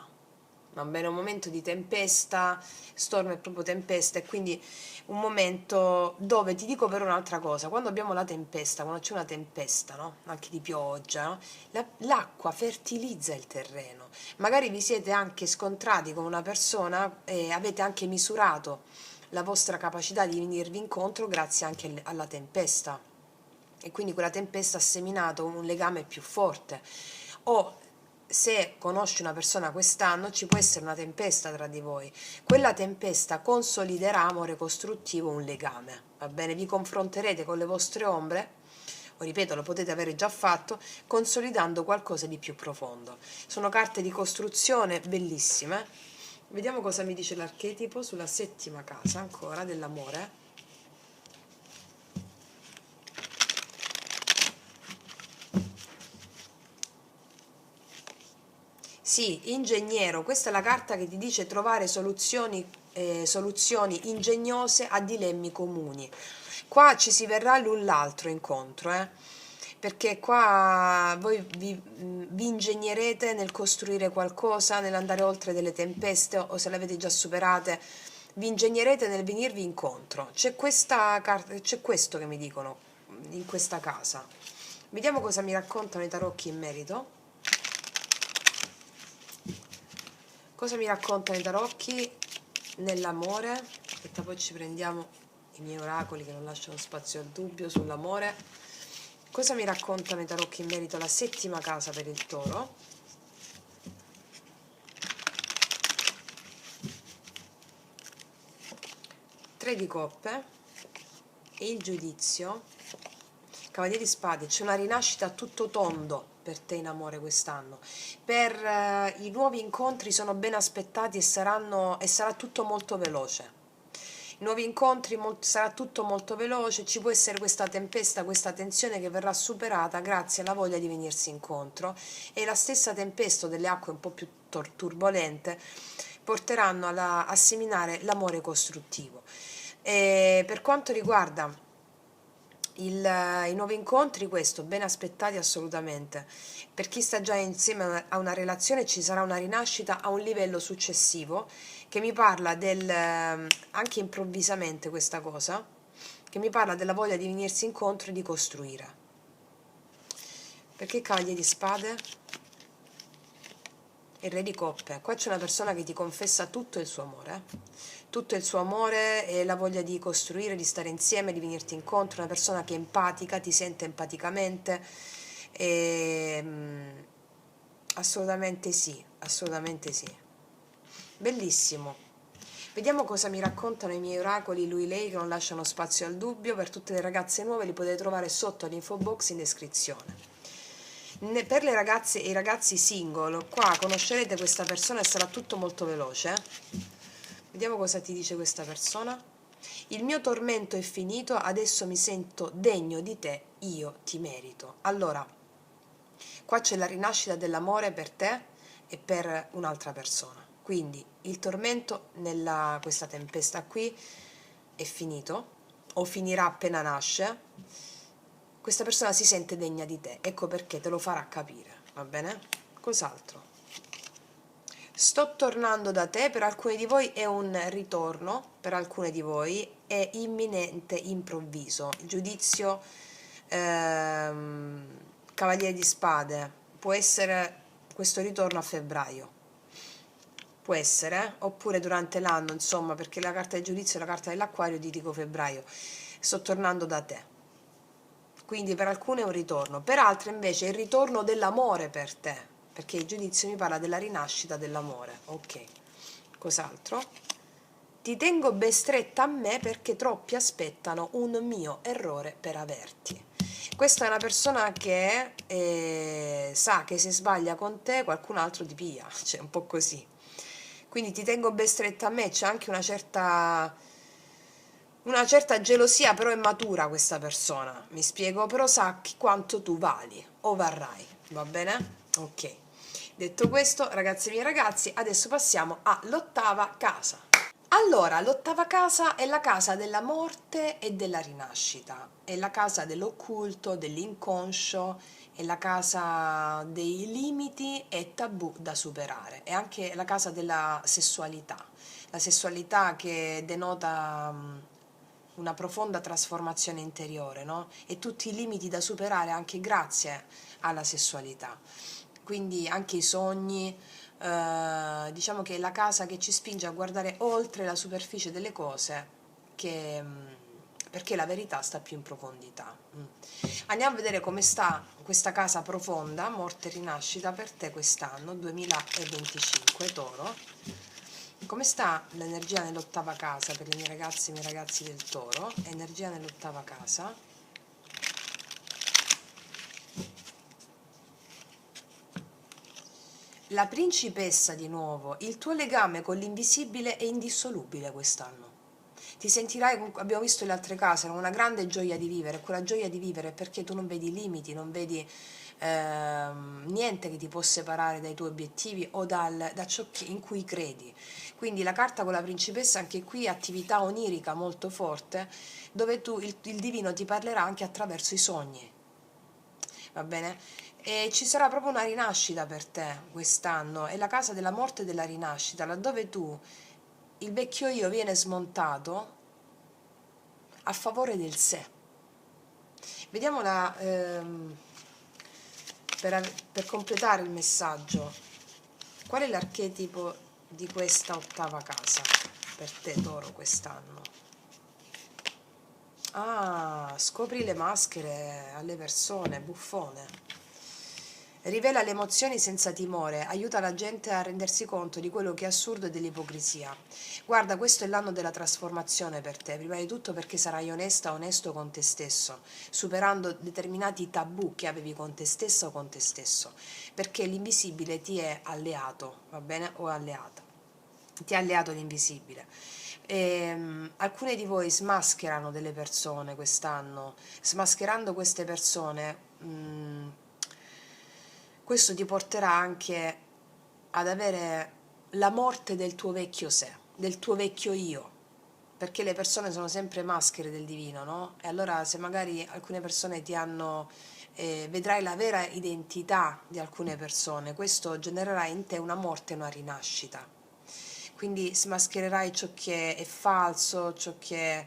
va bene, un momento di tempesta. Storm è proprio tempesta, e quindi un momento dove, ti dico per un'altra cosa, quando abbiamo la tempesta, quando c'è una tempesta, no? Anche di pioggia, no? L'acqua fertilizza il terreno. Magari vi siete anche scontrati con una persona e avete anche misurato la vostra capacità di venirvi incontro grazie anche alla tempesta, e quindi quella tempesta ha seminato un legame più forte. O se conosci una persona quest'anno, ci può essere una tempesta tra di voi, quella tempesta consoliderà, amore costruttivo, un legame, va bene? Vi confronterete con le vostre ombre, o ripeto, lo potete avere già fatto, consolidando qualcosa di più profondo. Sono carte di costruzione bellissime. Vediamo cosa mi dice l'archetipo sulla settima casa ancora dell'amore. Sì, ingegnero, questa è la carta che ti dice trovare soluzioni ingegnose a dilemmi comuni. Qua ci si verrà l'un l'altro incontro, perché qua voi vi ingegnerete nel costruire qualcosa, nell'andare oltre delle tempeste o se le avete già superate, vi ingegnerete nel venirvi incontro. C'è questa carta, c'è questo che mi dicono in questa casa. Vediamo cosa mi raccontano i tarocchi in merito. Cosa mi raccontano i tarocchi nell'amore? Aspetta, poi ci prendiamo i miei oracoli che non lasciano spazio al dubbio sull'amore. Cosa mi raccontano i tarocchi in merito alla settima casa per il toro? Tre di coppe e il giudizio. Cavaliere di spade, c'è una rinascita a tutto tondo per te in amore quest'anno. Per i nuovi incontri sono ben aspettati e sarà tutto molto veloce. I nuovi incontri sarà tutto molto veloce, ci può essere questa tempesta, questa tensione che verrà superata grazie alla voglia di venirsi incontro e la stessa tempesta delle acque un po' più turbolente porteranno a seminare l'amore costruttivo. E per quanto riguarda i nuovi incontri, questo, ben aspettati assolutamente. Per chi sta già insieme a una relazione ci sarà una rinascita a un livello successivo che mi parla anche improvvisamente questa cosa, che mi parla della voglia di venirsi incontro e di costruire. Perché cavaliere di spade? Il re di coppe. Qua c'è una persona che ti confessa tutto il suo amore, tutto il suo amore e la voglia di costruire, di stare insieme, di venirti incontro, una persona che è empatica, ti sente empaticamente, e, assolutamente sì, assolutamente sì. Bellissimo. Vediamo cosa mi raccontano i miei oracoli, lui, lei, che non lasciano spazio al dubbio. Per tutte le ragazze nuove li potete trovare sotto all'info box in descrizione. Per le ragazze e i ragazzi single, qua conoscerete questa persona e sarà tutto molto veloce. Vediamo cosa ti dice questa persona. Il mio tormento è finito, adesso mi sento degno di te, io ti merito. Allora, qua c'è la rinascita dell'amore per te e per un'altra persona. Quindi il tormento questa tempesta qui è finito, o finirà appena nasce. Questa persona si sente degna di te, ecco perché te lo farà capire, va bene? Cos'altro? Sto tornando da te, per alcuni di voi è un ritorno, per alcune di voi è imminente, improvviso. Il giudizio, cavaliere di spade, può essere questo ritorno a febbraio, può essere, oppure durante l'anno, insomma, perché la carta del giudizio e la carta dell'acquario ti dico febbraio. Sto tornando da te. Quindi per alcune è un ritorno, per altre invece è il ritorno dell'amore per te, perché il giudizio mi parla della rinascita dell'amore. Ok, cos'altro? Ti tengo ben stretta a me perché troppi aspettano un mio errore per averti. Questa è una persona che sa che se sbaglia con te qualcun altro ti piglia, cioè un po' così. Quindi ti tengo ben stretta a me, c'è anche una certa gelosia, però è matura questa persona, mi spiego, però sa quanto tu vali o varrai, va bene? Ok. Detto questo, ragazzi miei ragazzi, adesso passiamo all'ottava casa. Allora, l'ottava casa è la casa della morte e della rinascita, è la casa dell'occulto, dell'inconscio, è la casa dei limiti e tabù da superare, è anche la casa della sessualità, la sessualità che denota una profonda trasformazione interiore, no? E tutti i limiti da superare anche grazie alla sessualità. Quindi anche i sogni, diciamo che è la casa che ci spinge a guardare oltre la superficie delle cose, perché la verità sta più in profondità. Andiamo a vedere come sta questa casa profonda, morte e rinascita, per te quest'anno, 2025, Toro. Come sta l'energia nell'ottava casa per le mie ragazze e i miei ragazzi del Toro? Energia nell'ottava casa. La principessa di nuovo, il tuo legame con l'invisibile è indissolubile quest'anno. Ti sentirai, abbiamo visto le altre case, una grande gioia di vivere, quella gioia di vivere perché tu non vedi limiti, non vedi niente che ti può separare dai tuoi obiettivi o da ciò in cui credi. Quindi la carta con la principessa, anche qui attività onirica molto forte, dove il divino ti parlerà anche attraverso i sogni, va bene? E ci sarà proprio una rinascita per te quest'anno, è la casa della morte e della rinascita, laddove il vecchio io viene smontato a favore del sé. Vediamo per completare il messaggio, qual è l'archetipo di questa ottava casa per te, Toro, quest'anno? Ah, scopri le maschere alle persone, buffone. Rivela le emozioni senza timore, aiuta la gente a rendersi conto di quello che è assurdo e dell'ipocrisia. Guarda, questo è l'anno della trasformazione per te, prima di tutto perché sarai onesta, onesto con te stesso, superando determinati tabù che avevi con te stessa o con te stesso, perché l'invisibile ti è alleato, va bene? O alleata. Ti è alleato l'invisibile. Alcune di voi smascherano delle persone quest'anno, smascherando queste persone, questo ti porterà anche ad avere la morte del tuo vecchio sé, del tuo vecchio io, perché le persone sono sempre maschere del divino, no? E allora se magari alcune persone vedrai la vera identità di alcune persone, questo genererà in te una morte e una rinascita. Quindi smaschererai ciò che è falso, ciò che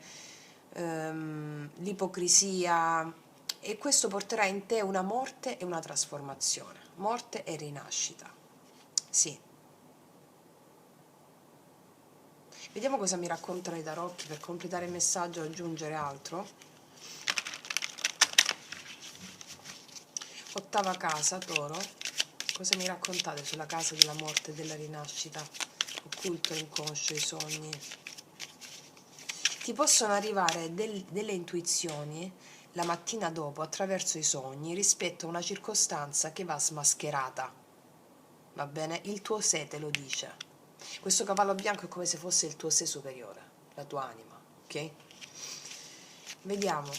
è l'ipocrisia, e questo porterà in te una morte e una trasformazione, morte e rinascita. Sì. Vediamo cosa mi raccontano i tarocchi per completare il messaggio e aggiungere altro. Ottava casa, Toro. Cosa mi raccontate sulla casa della morte e della rinascita? Occulto, inconscio, i sogni. Ti possono arrivare delle intuizioni la mattina dopo attraverso i sogni rispetto a una circostanza che va smascherata. Va bene? Il tuo sé te lo dice. Questo cavallo bianco è come se fosse il tuo sé superiore, la tua anima, ok? Vediamo.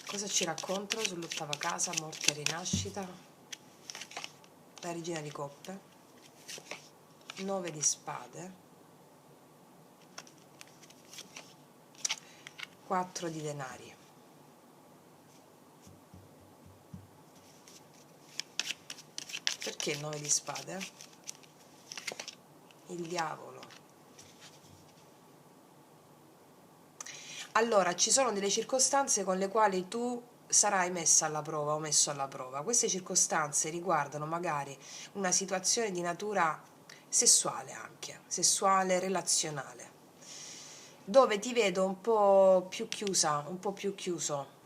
Cosa ci raccontano sull'ottava casa, morte e rinascita? La regina di coppe, 9 di spade, 4 di denari. Perché il 9 di spade? Il diavolo. Allora, ci sono delle circostanze con le quali tu sarai messa alla prova o messo alla prova. Queste circostanze riguardano magari una situazione di natura sessuale anche, sessuale, relazionale, dove ti vedo un po' più chiusa, un po' più chiuso.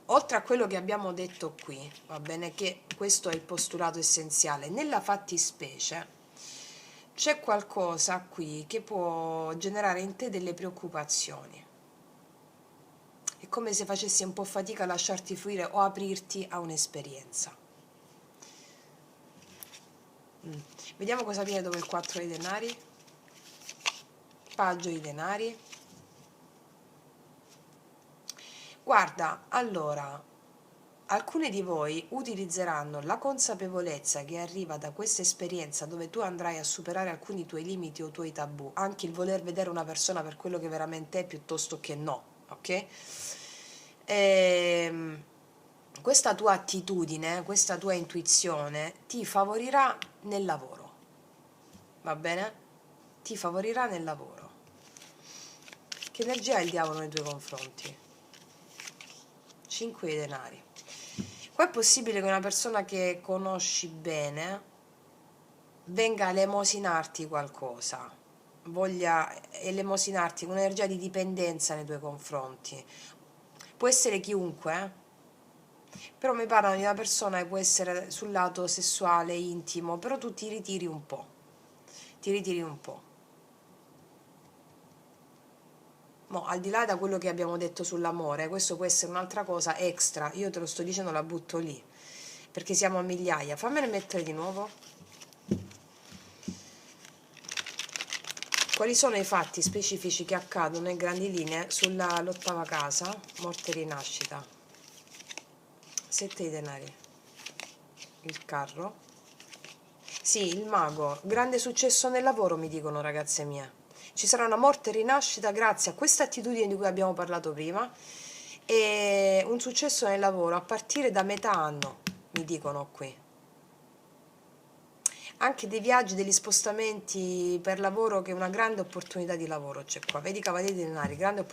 Oltre a quello che abbiamo detto qui, va bene, che questo è il postulato essenziale, nella fattispecie c'è qualcosa qui che può generare in te delle preoccupazioni. È come se facessi un po' fatica a lasciarti fluire o aprirti a un'esperienza. Vediamo cosa viene dopo il 4 di denari, paggio di denari. Guarda, allora, alcuni di voi utilizzeranno la consapevolezza che arriva da questa esperienza dove tu andrai a superare alcuni tuoi limiti o tuoi tabù, anche il voler vedere una persona per quello che veramente è piuttosto che no, ok? Questa tua attitudine, questa tua intuizione ti favorirà nel lavoro, va bene? Ti favorirà nel lavoro. Che energia ha il diavolo nei tuoi confronti? 5 di denari. Qua è possibile che una persona che conosci bene venga a elemosinarti qualcosa, voglia elemosinarti un'energia di dipendenza nei tuoi confronti. Può essere chiunque, però mi parlano di una persona che può essere sul lato sessuale, intimo, però tu ti ritiri un po', ti ritiri un po'. Mo, al di là da quello che abbiamo detto sull'amore, questo può essere un'altra cosa extra, io te lo sto dicendo, la butto lì, perché siamo a migliaia. Fammene mettere di nuovo. Quali sono i fatti specifici che accadono in grandi linee sulla l'ottava casa? Morte e rinascita. 7 di denari. Il carro. Sì, il mago. Grande successo nel lavoro, mi dicono, ragazze mie. Ci sarà una morte e rinascita grazie a questa attitudine di cui abbiamo parlato prima e un successo nel lavoro a partire da metà anno, mi dicono qui. Anche dei viaggi, degli spostamenti per lavoro, che è una grande opportunità di lavoro c'è qua. Vedi, cavalieri di denari, grande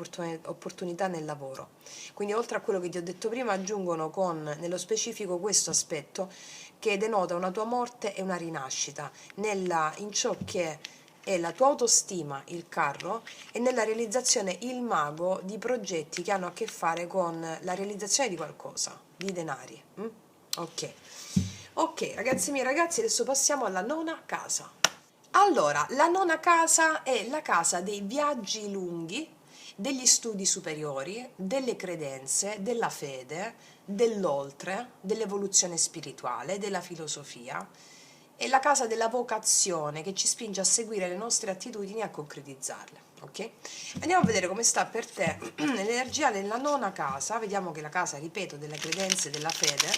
opportunità nel lavoro. Quindi oltre a quello che ti ho detto prima aggiungono con nello specifico questo aspetto che denota una tua morte e una rinascita in ciò che è la tua autostima, il carro, e nella realizzazione, il mago, di progetti che hanno a che fare con la realizzazione di qualcosa, di denari. Ok. Ok, ragazzi miei, ragazzi, adesso passiamo alla nona casa. Allora, la nona casa è la casa dei viaggi lunghi, degli studi superiori, delle credenze, della fede, dell'oltre, dell'evoluzione spirituale, della filosofia. È la casa della vocazione che ci spinge a seguire le nostre attitudini e a concretizzarle. Ok? Andiamo a vedere come sta per te l'energia della nona casa. Vediamo che la casa, ripeto, delle credenze e della fede,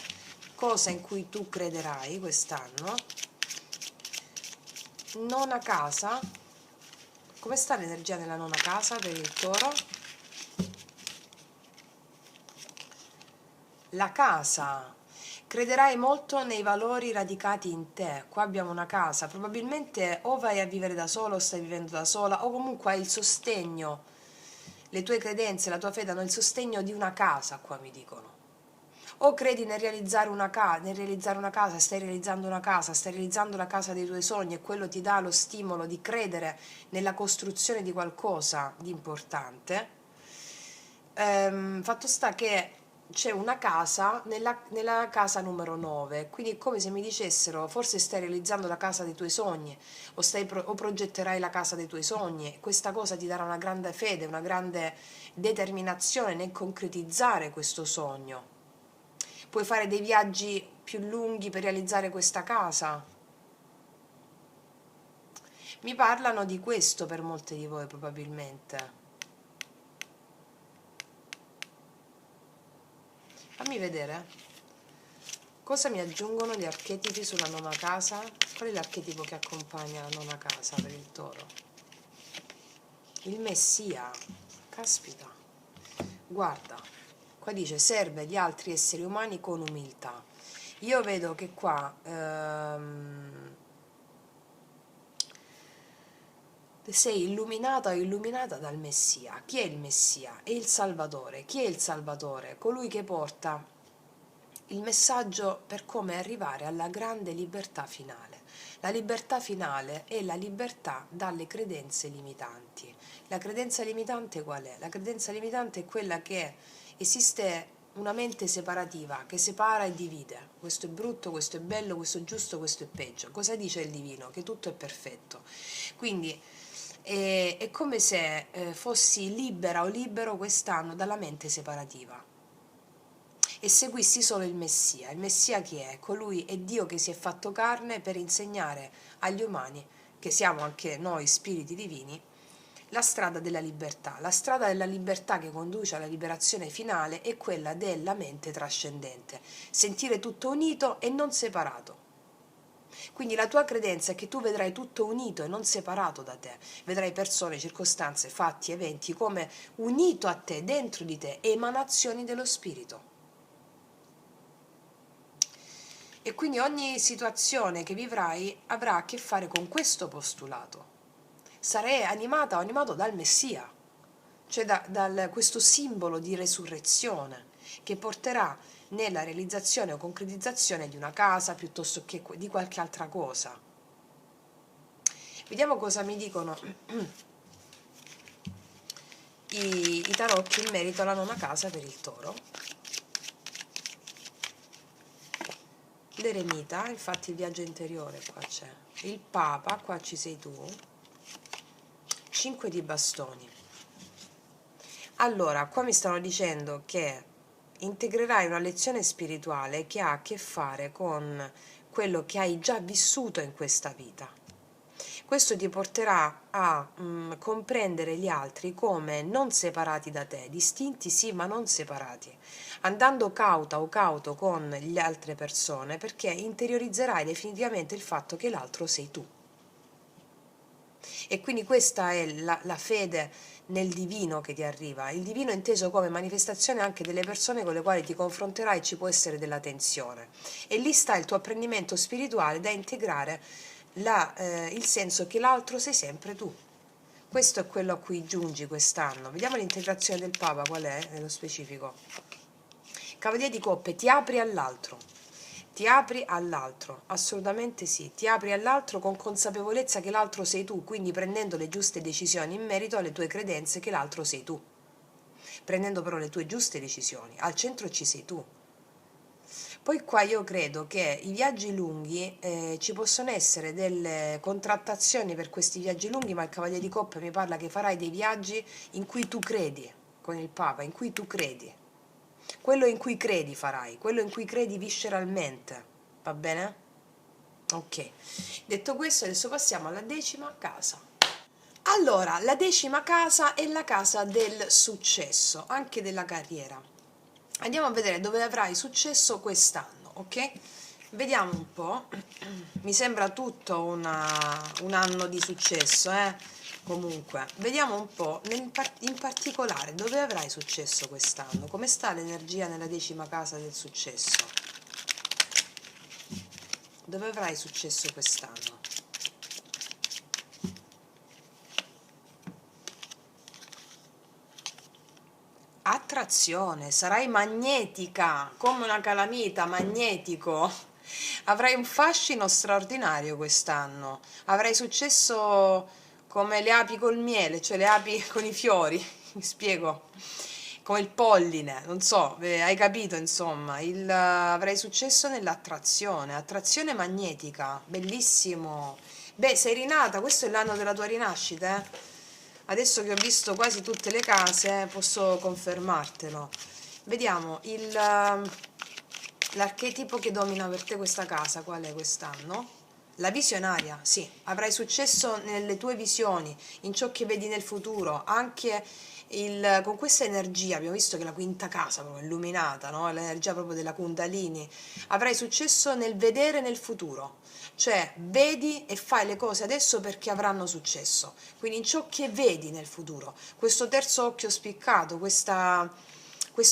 cosa in cui tu crederai quest'anno. Nona casa, come sta l'energia nella nona casa per il toro? La casa, crederai molto nei valori radicati in te. Qua abbiamo una casa, probabilmente o vai a vivere da solo o stai vivendo da sola, o comunque hai il sostegno, le tue credenze, la tua fede hanno il sostegno di una casa, qua mi dicono. O credi nel realizzare una casa, stai realizzando la casa dei tuoi sogni e quello ti dà lo stimolo di credere nella costruzione di qualcosa di importante. Fatto sta che c'è una casa nella casa numero 9, quindi è come se mi dicessero forse stai realizzando la casa dei tuoi sogni o progetterai la casa dei tuoi sogni, e questa cosa ti darà una grande fede, una grande determinazione nel concretizzare questo sogno. Puoi fare dei viaggi più lunghi per realizzare questa casa. Mi parlano di questo per molte di voi probabilmente. Fammi vedere. Cosa mi aggiungono gli archetipi sulla nona casa? Qual è l'archetipo che accompagna la nona casa per il toro? Il Messia. Caspita. Guarda, qua dice serve gli altri esseri umani con umiltà. Io vedo che qua sei illuminata o illuminata dal Messia. Chi è il Messia? È il Salvatore. Chi è il Salvatore? Colui che porta il messaggio per come arrivare alla grande libertà finale. La libertà finale è la libertà dalle credenze limitanti. La credenza limitante qual è? La credenza limitante è quella che esiste una mente separativa, che separa e divide. Questo è brutto, questo è bello, questo è giusto, questo è peggio. Cosa dice il divino? Che tutto è perfetto. Quindi è come se fossi libera o libero quest'anno dalla mente separativa e seguissi solo il Messia. Il Messia chi è? Colui è Dio che si è fatto carne per insegnare agli umani, che siamo anche noi spiriti divini, la strada della libertà. La strada della libertà che conduce alla liberazione finale è quella della mente trascendente, sentire tutto unito e non separato. Quindi la tua credenza è che tu vedrai tutto unito e non separato da te, vedrai persone, circostanze, fatti, eventi come unito a te, dentro di te, emanazioni dello spirito. E quindi ogni situazione che vivrai avrà a che fare con questo postulato. Sarai animata o animato dal Messia, cioè da questo simbolo di resurrezione che porterà nella realizzazione o concretizzazione di una casa piuttosto che di qualche altra cosa. Vediamo cosa mi dicono i tarocchi in merito alla nona casa per il toro. L'eremita, infatti il viaggio interiore qua c'è, il papa, qua ci sei tu, 5 di bastoni, Allora, qua mi stanno dicendo che integrerai una lezione spirituale che ha a che fare con quello che hai già vissuto in questa vita. Questo ti porterà a comprendere gli altri come non separati da te, distinti sì, ma non separati, andando cauta o cauto con le altre persone, perché interiorizzerai definitivamente il fatto che l'altro sei tu. E quindi questa è la fede nel divino che ti arriva, il divino inteso come manifestazione anche delle persone con le quali ti confronterai, ci può essere della tensione. E lì sta il tuo apprendimento spirituale da integrare il senso che l'altro sei sempre tu. Questo è quello a cui giungi quest'anno. Vediamo l'integrazione del Papa qual è nello specifico. Cavaliere di coppe, ti apri all'altro. Ti apri all'altro, assolutamente sì, ti apri all'altro con consapevolezza che l'altro sei tu, quindi prendendo le giuste decisioni in merito alle tue credenze che l'altro sei tu. Prendendo però le tue giuste decisioni, al centro ci sei tu. Poi qua io credo che i viaggi lunghi, ci possono essere delle contrattazioni per questi viaggi lunghi, ma il Cavaliere di Coppe mi parla che farai dei viaggi in cui tu credi, con il Papa, in cui tu credi. Quello in cui credi farai, quello in cui credi visceralmente, va bene? Ok, detto questo adesso passiamo alla 10ª casa. Allora, la 10ª casa è la casa del successo, anche della carriera. Andiamo a vedere dove avrai successo quest'anno, ok? Vediamo un po', mi sembra tutto un anno di successo, Comunque, vediamo un po' in particolare dove avrai successo quest'anno, come sta l'energia nella 10ª casa del successo, dove avrai successo quest'anno. Attrazione, sarai magnetica, come una calamita, magnetico. Avrai un fascino straordinario quest'anno. Avrai successo come le api col miele, cioè le api con i fiori, mi spiego, come il polline, non so, hai capito insomma, avrai successo nell'attrazione, attrazione magnetica, bellissimo. Beh, sei rinata, questo è l'anno della tua rinascita, eh? Adesso che ho visto quasi tutte le case, posso confermartelo. Vediamo l'archetipo che domina per te questa casa, qual è quest'anno? La visionaria, sì, avrai successo nelle tue visioni, in ciò che vedi nel futuro, anche con questa energia, abbiamo visto che la quinta casa proprio illuminata, no? L'energia proprio della Kundalini, avrai successo nel vedere nel futuro, cioè vedi e fai le cose adesso perché avranno successo, quindi in ciò che vedi nel futuro, questo terzo occhio spiccato, questo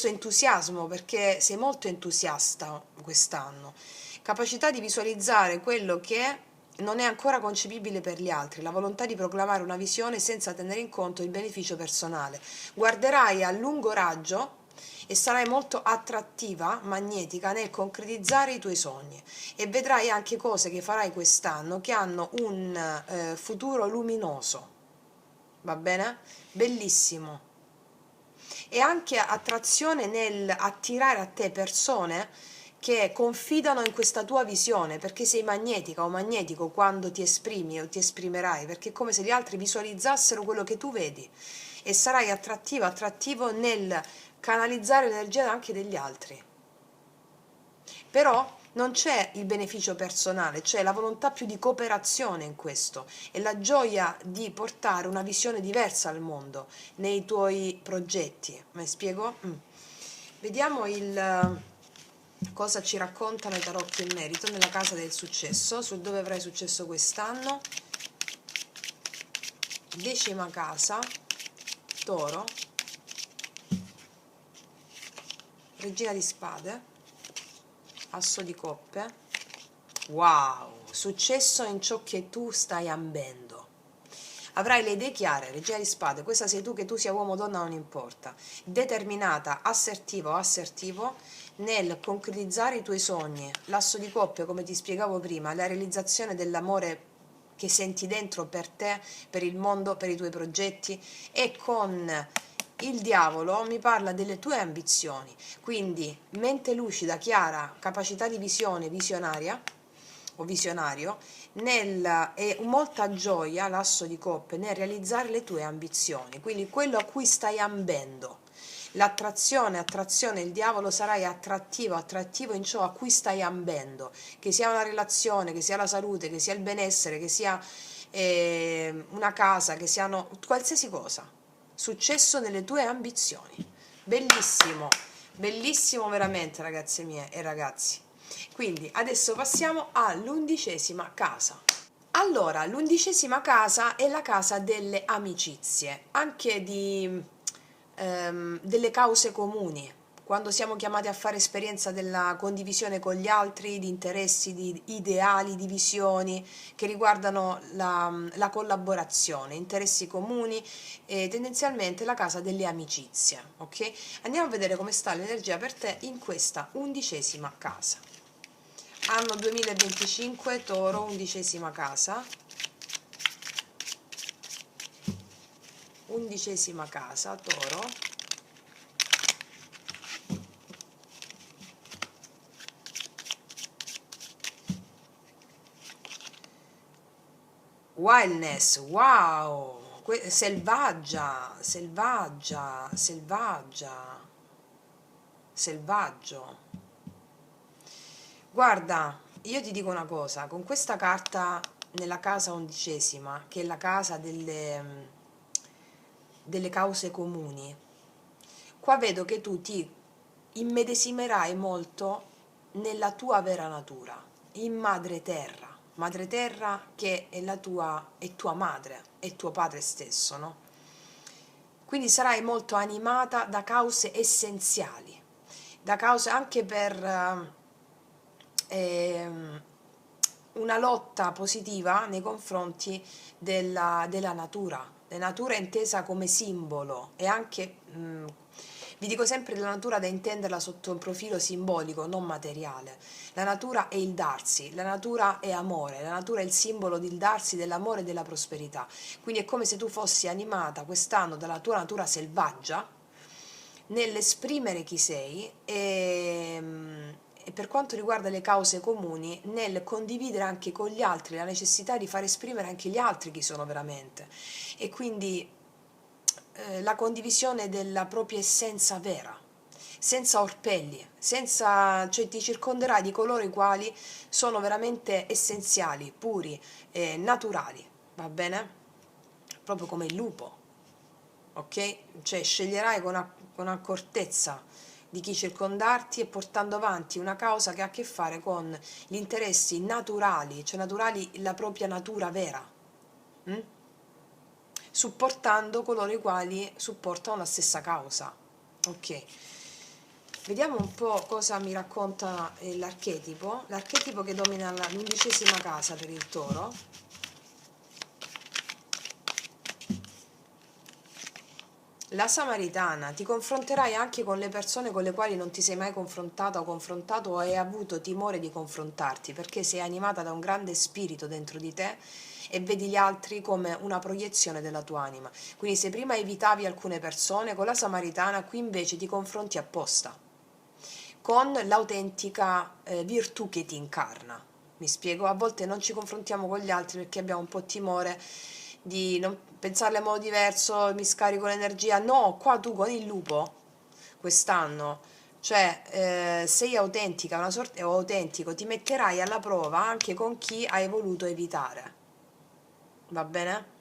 entusiasmo, perché sei molto entusiasta quest'anno, capacità di visualizzare quello che non è ancora concepibile per gli altri, la volontà di proclamare una visione senza tenere in conto il beneficio personale. Guarderai a lungo raggio e sarai molto attrattiva, magnetica nel concretizzare i tuoi sogni e vedrai anche cose che farai quest'anno che hanno un futuro luminoso. Va bene? Bellissimo. E anche attrazione nel attirare a te persone che confidano in questa tua visione, perché sei magnetica o magnetico quando ti esprimi o ti esprimerai, perché è come se gli altri visualizzassero quello che tu vedi e sarai attrattiva, attrattivo nel canalizzare l'energia anche degli altri. Però non c'è il beneficio personale, c'è la volontà più di cooperazione in questo e la gioia di portare una visione diversa al mondo nei tuoi progetti. Mi spiego? Vediamo cosa ci raccontano i tarocchi in merito nella casa del successo, su dove avrai successo quest'anno. 10ª casa, Toro, Regina di Spade, Asso di Coppe. Wow, successo in ciò che tu stai ambendo. Avrai le idee chiare, Regina di Spade, questa sei tu, che tu sia uomo o donna non importa, determinata, assertiva o assertivo nel concretizzare i tuoi sogni. L'Asso di Coppe, come ti spiegavo prima, la realizzazione dell'amore che senti dentro per te, per il mondo, per i tuoi progetti, e con il diavolo mi parla delle tue ambizioni, quindi mente lucida, chiara, capacità di visione, visionaria, o visionario, e molta gioia, l'asso di coppe, nel realizzare le tue ambizioni, quindi quello a cui stai ambendo. Attrazione, il diavolo sarai attrattivo in ciò a cui stai ambendo, che sia una relazione, che sia la salute, che sia il benessere, che sia una casa, che siano qualsiasi cosa. Successo nelle tue ambizioni. Bellissimo, bellissimo veramente, ragazze mie e ragazzi. Quindi adesso passiamo all'11ª casa. Allora, l'11ª casa è la casa delle amicizie, anche delle cause comuni, quando siamo chiamati a fare esperienza della condivisione con gli altri, di interessi, di ideali, di visioni che riguardano la collaborazione, interessi comuni e tendenzialmente la casa delle amicizie, ok? Andiamo a vedere come sta l'energia per te in questa 11ª casa. Anno 2025, Toro, 11ª casa. 11ª casa, Toro. Wildness, wow! Selvaggia, selvaggia, selvaggia, selvaggio. Guarda, io ti dico una cosa, con questa carta nella casa 11ª, che è la casa delle cause comuni, qua vedo che tu ti immedesimerai molto nella tua vera natura, in madre terra che è è tua madre, è tuo padre stesso, no? Quindi sarai molto animata da cause essenziali, da cause anche per una lotta positiva nei confronti della natura. La natura è intesa come simbolo e anche, vi dico sempre la natura da intenderla sotto un profilo simbolico, non materiale. La natura è il darsi, la natura è amore, la natura è il simbolo del darsi, dell'amore e della prosperità. Quindi è come se tu fossi animata quest'anno dalla tua natura selvaggia, nell'esprimere chi sei e per quanto riguarda le cause comuni, nel condividere anche con gli altri la necessità di far esprimere anche gli altri chi sono veramente e quindi la condivisione della propria essenza vera, senza orpelli, cioè ti circonderai di coloro i quali sono veramente essenziali, puri, naturali, va bene? Proprio come il lupo, ok? Cioè sceglierai con accortezza di chi circondarti e portando avanti una causa che ha a che fare con gli interessi naturali, cioè naturali la propria natura vera, mm? Supportando coloro i quali supportano la stessa causa, ok? Vediamo un po' cosa mi racconta l'archetipo che domina l'11ª casa per il Toro. La Samaritana, ti confronterai anche con le persone con le quali non ti sei mai confrontata o confrontato o hai avuto timore di confrontarti, perché sei animata da un grande spirito dentro di te e vedi gli altri come una proiezione della tua anima. Quindi se prima evitavi alcune persone, con la Samaritana qui invece ti confronti apposta, con l'autentica virtù che ti incarna. Mi spiego, a volte non ci confrontiamo con gli altri perché abbiamo un po' timore di non pensarle in modo diverso, mi scarico l'energia. No, qua tu con il lupo quest'anno, cioè sei autentica, una sorta o autentico, ti metterai alla prova anche con chi hai voluto evitare. Va bene?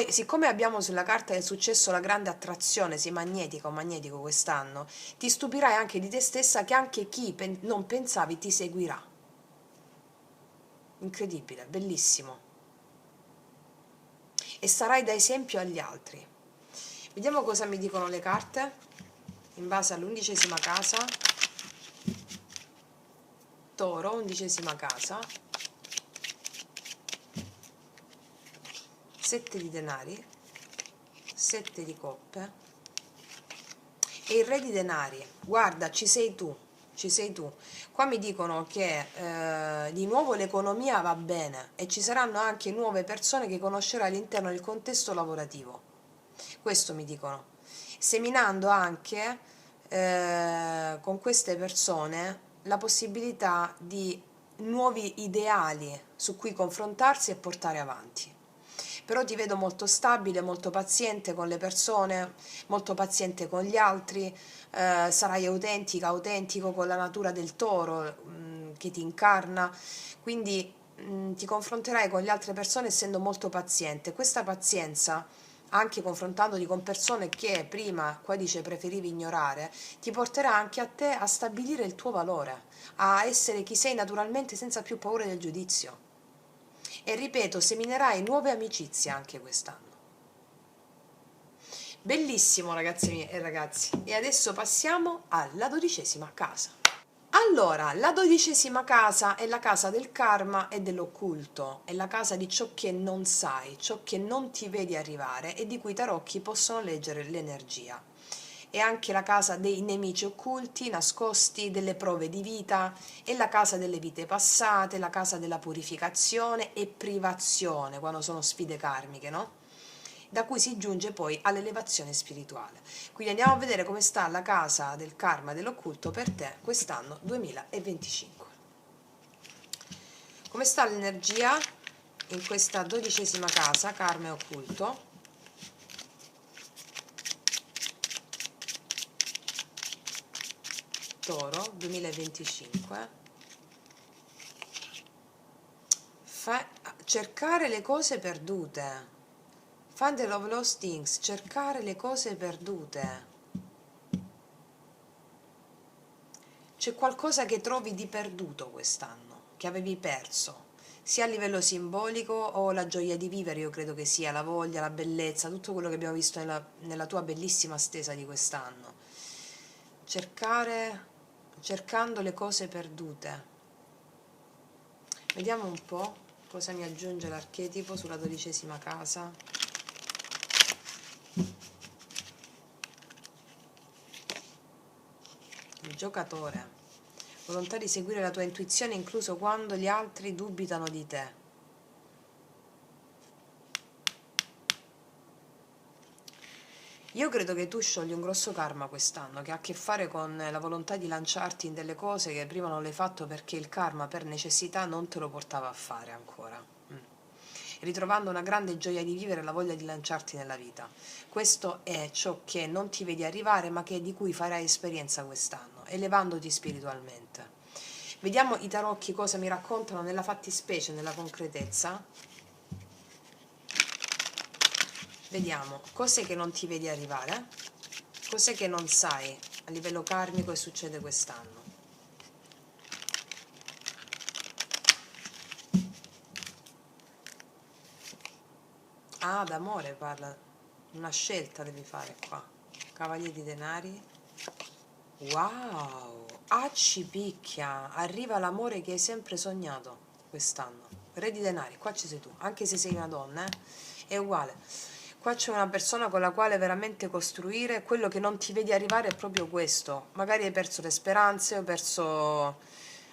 Siccome abbiamo sulla carta del successo la grande attrazione, sei magnetica o magnetico quest'anno, ti stupirai anche di te stessa che anche chi non pensavi ti seguirà. Incredibile, bellissimo. E sarai da esempio agli altri. Vediamo cosa mi dicono le carte in base all'11ª casa. Toro, 11ª casa. 7 di denari, 7 di coppe e il re di denari. Guarda, ci sei tu, ci sei tu. Qua mi dicono che di nuovo l'economia va bene e ci saranno anche nuove persone che conoscerai all'interno del contesto lavorativo. Questo mi dicono. Seminando anche con queste persone la possibilità di nuovi ideali su cui confrontarsi e portare avanti. Però ti vedo molto stabile, molto paziente con le persone, molto paziente con gli altri, sarai autentica, autentico con la natura del toro che ti incarna, quindi ti confronterai con le altre persone essendo molto paziente. Questa pazienza, anche confrontandoti con persone che prima, qua dice, preferivi ignorare, ti porterà anche a te a stabilire il tuo valore, a essere chi sei naturalmente senza più paura del giudizio. E ripeto, seminerai nuove amicizie anche quest'anno. Bellissimo ragazzi miei e ragazzi. E adesso passiamo alla 12ª casa. Allora, la 12ª casa è la casa del karma e dell'occulto, è la casa di ciò che non sai, ciò che non ti vedi arrivare e di cui i tarocchi possono leggere l'energia. È anche la casa dei nemici occulti, nascosti, delle prove di vita, è la casa delle vite passate, la casa della purificazione e privazione, quando sono sfide karmiche, no? Da cui si giunge poi all'elevazione spirituale. Quindi andiamo a vedere come sta la casa del karma e dell'occulto per te quest'anno 2025. Come sta l'energia in questa 12ª casa, karma e occulto? Toro 2025. Cercare le cose perdute. Find the love lost things, cercare le cose perdute. C'è qualcosa che trovi di perduto quest'anno, che avevi perso, sia a livello simbolico o la gioia di vivere, io credo che sia la voglia, la bellezza, tutto quello che abbiamo visto nella tua bellissima stesa di quest'anno. Cercando le cose perdute. Vediamo un po' cosa mi aggiunge l'archetipo sulla 12ª casa. Il giocatore. Volontà di seguire la tua intuizione incluso quando gli altri dubitano di te. Io credo che tu sciogli un grosso karma quest'anno che ha a che fare con la volontà di lanciarti in delle cose che prima non l'hai fatto perché il karma per necessità non te lo portava a fare ancora. Ritrovando una grande gioia di vivere e la voglia di lanciarti nella vita. Questo è ciò che non ti vedi arrivare ma di cui farai esperienza quest'anno, elevandoti spiritualmente. Vediamo i tarocchi cosa mi raccontano nella fattispecie, nella concretezza. Vediamo cos'è che non ti vedi arrivare, cos'è che non sai a livello karmico e succede quest'anno. Ah, d'amore parla, una scelta devi fare qua. Cavaliere di denari. Wow, ci picchia, arriva l'amore che hai sempre sognato quest'anno. Re di denari, qua ci sei tu, anche se sei una donna, è uguale. Qua c'è una persona con la quale veramente costruire, quello che non ti vedi arrivare è proprio questo. Magari hai perso le speranze, hai perso...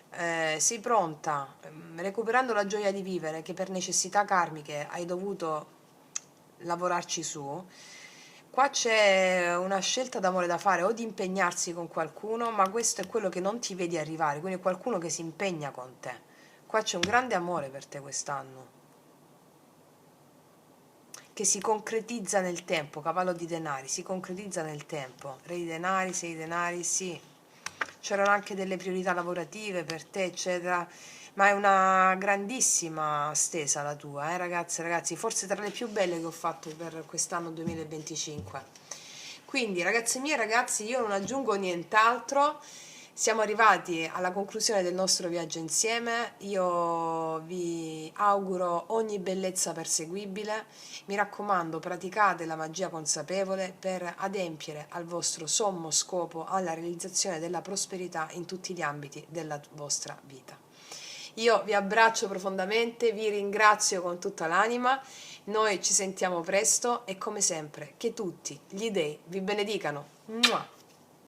sei pronta, recuperando la gioia di vivere che per necessità karmiche hai dovuto lavorarci su. Qua c'è una scelta d'amore da fare o di impegnarsi con qualcuno, ma questo è quello che non ti vedi arrivare, quindi è qualcuno che si impegna con te. Qua c'è un grande amore per te quest'anno, che si concretizza nel tempo, cavallo di denari, si concretizza nel tempo, re di denari, sei di denari, sì. C'erano anche delle priorità lavorative per te, eccetera, ma è una grandissima stesa la tua, ragazze e ragazzi, forse tra le più belle che ho fatto per quest'anno 2025. Quindi, ragazze mie e ragazzi, io non aggiungo nient'altro. Siamo arrivati alla conclusione del nostro viaggio insieme, io vi auguro ogni bellezza perseguibile, mi raccomando praticate la magia consapevole per adempiere al vostro sommo scopo, alla realizzazione della prosperità in tutti gli ambiti della vostra vita. Io vi abbraccio profondamente, vi ringrazio con tutta l'anima, noi ci sentiamo presto e come sempre che tutti gli dei vi benedicano. Mua!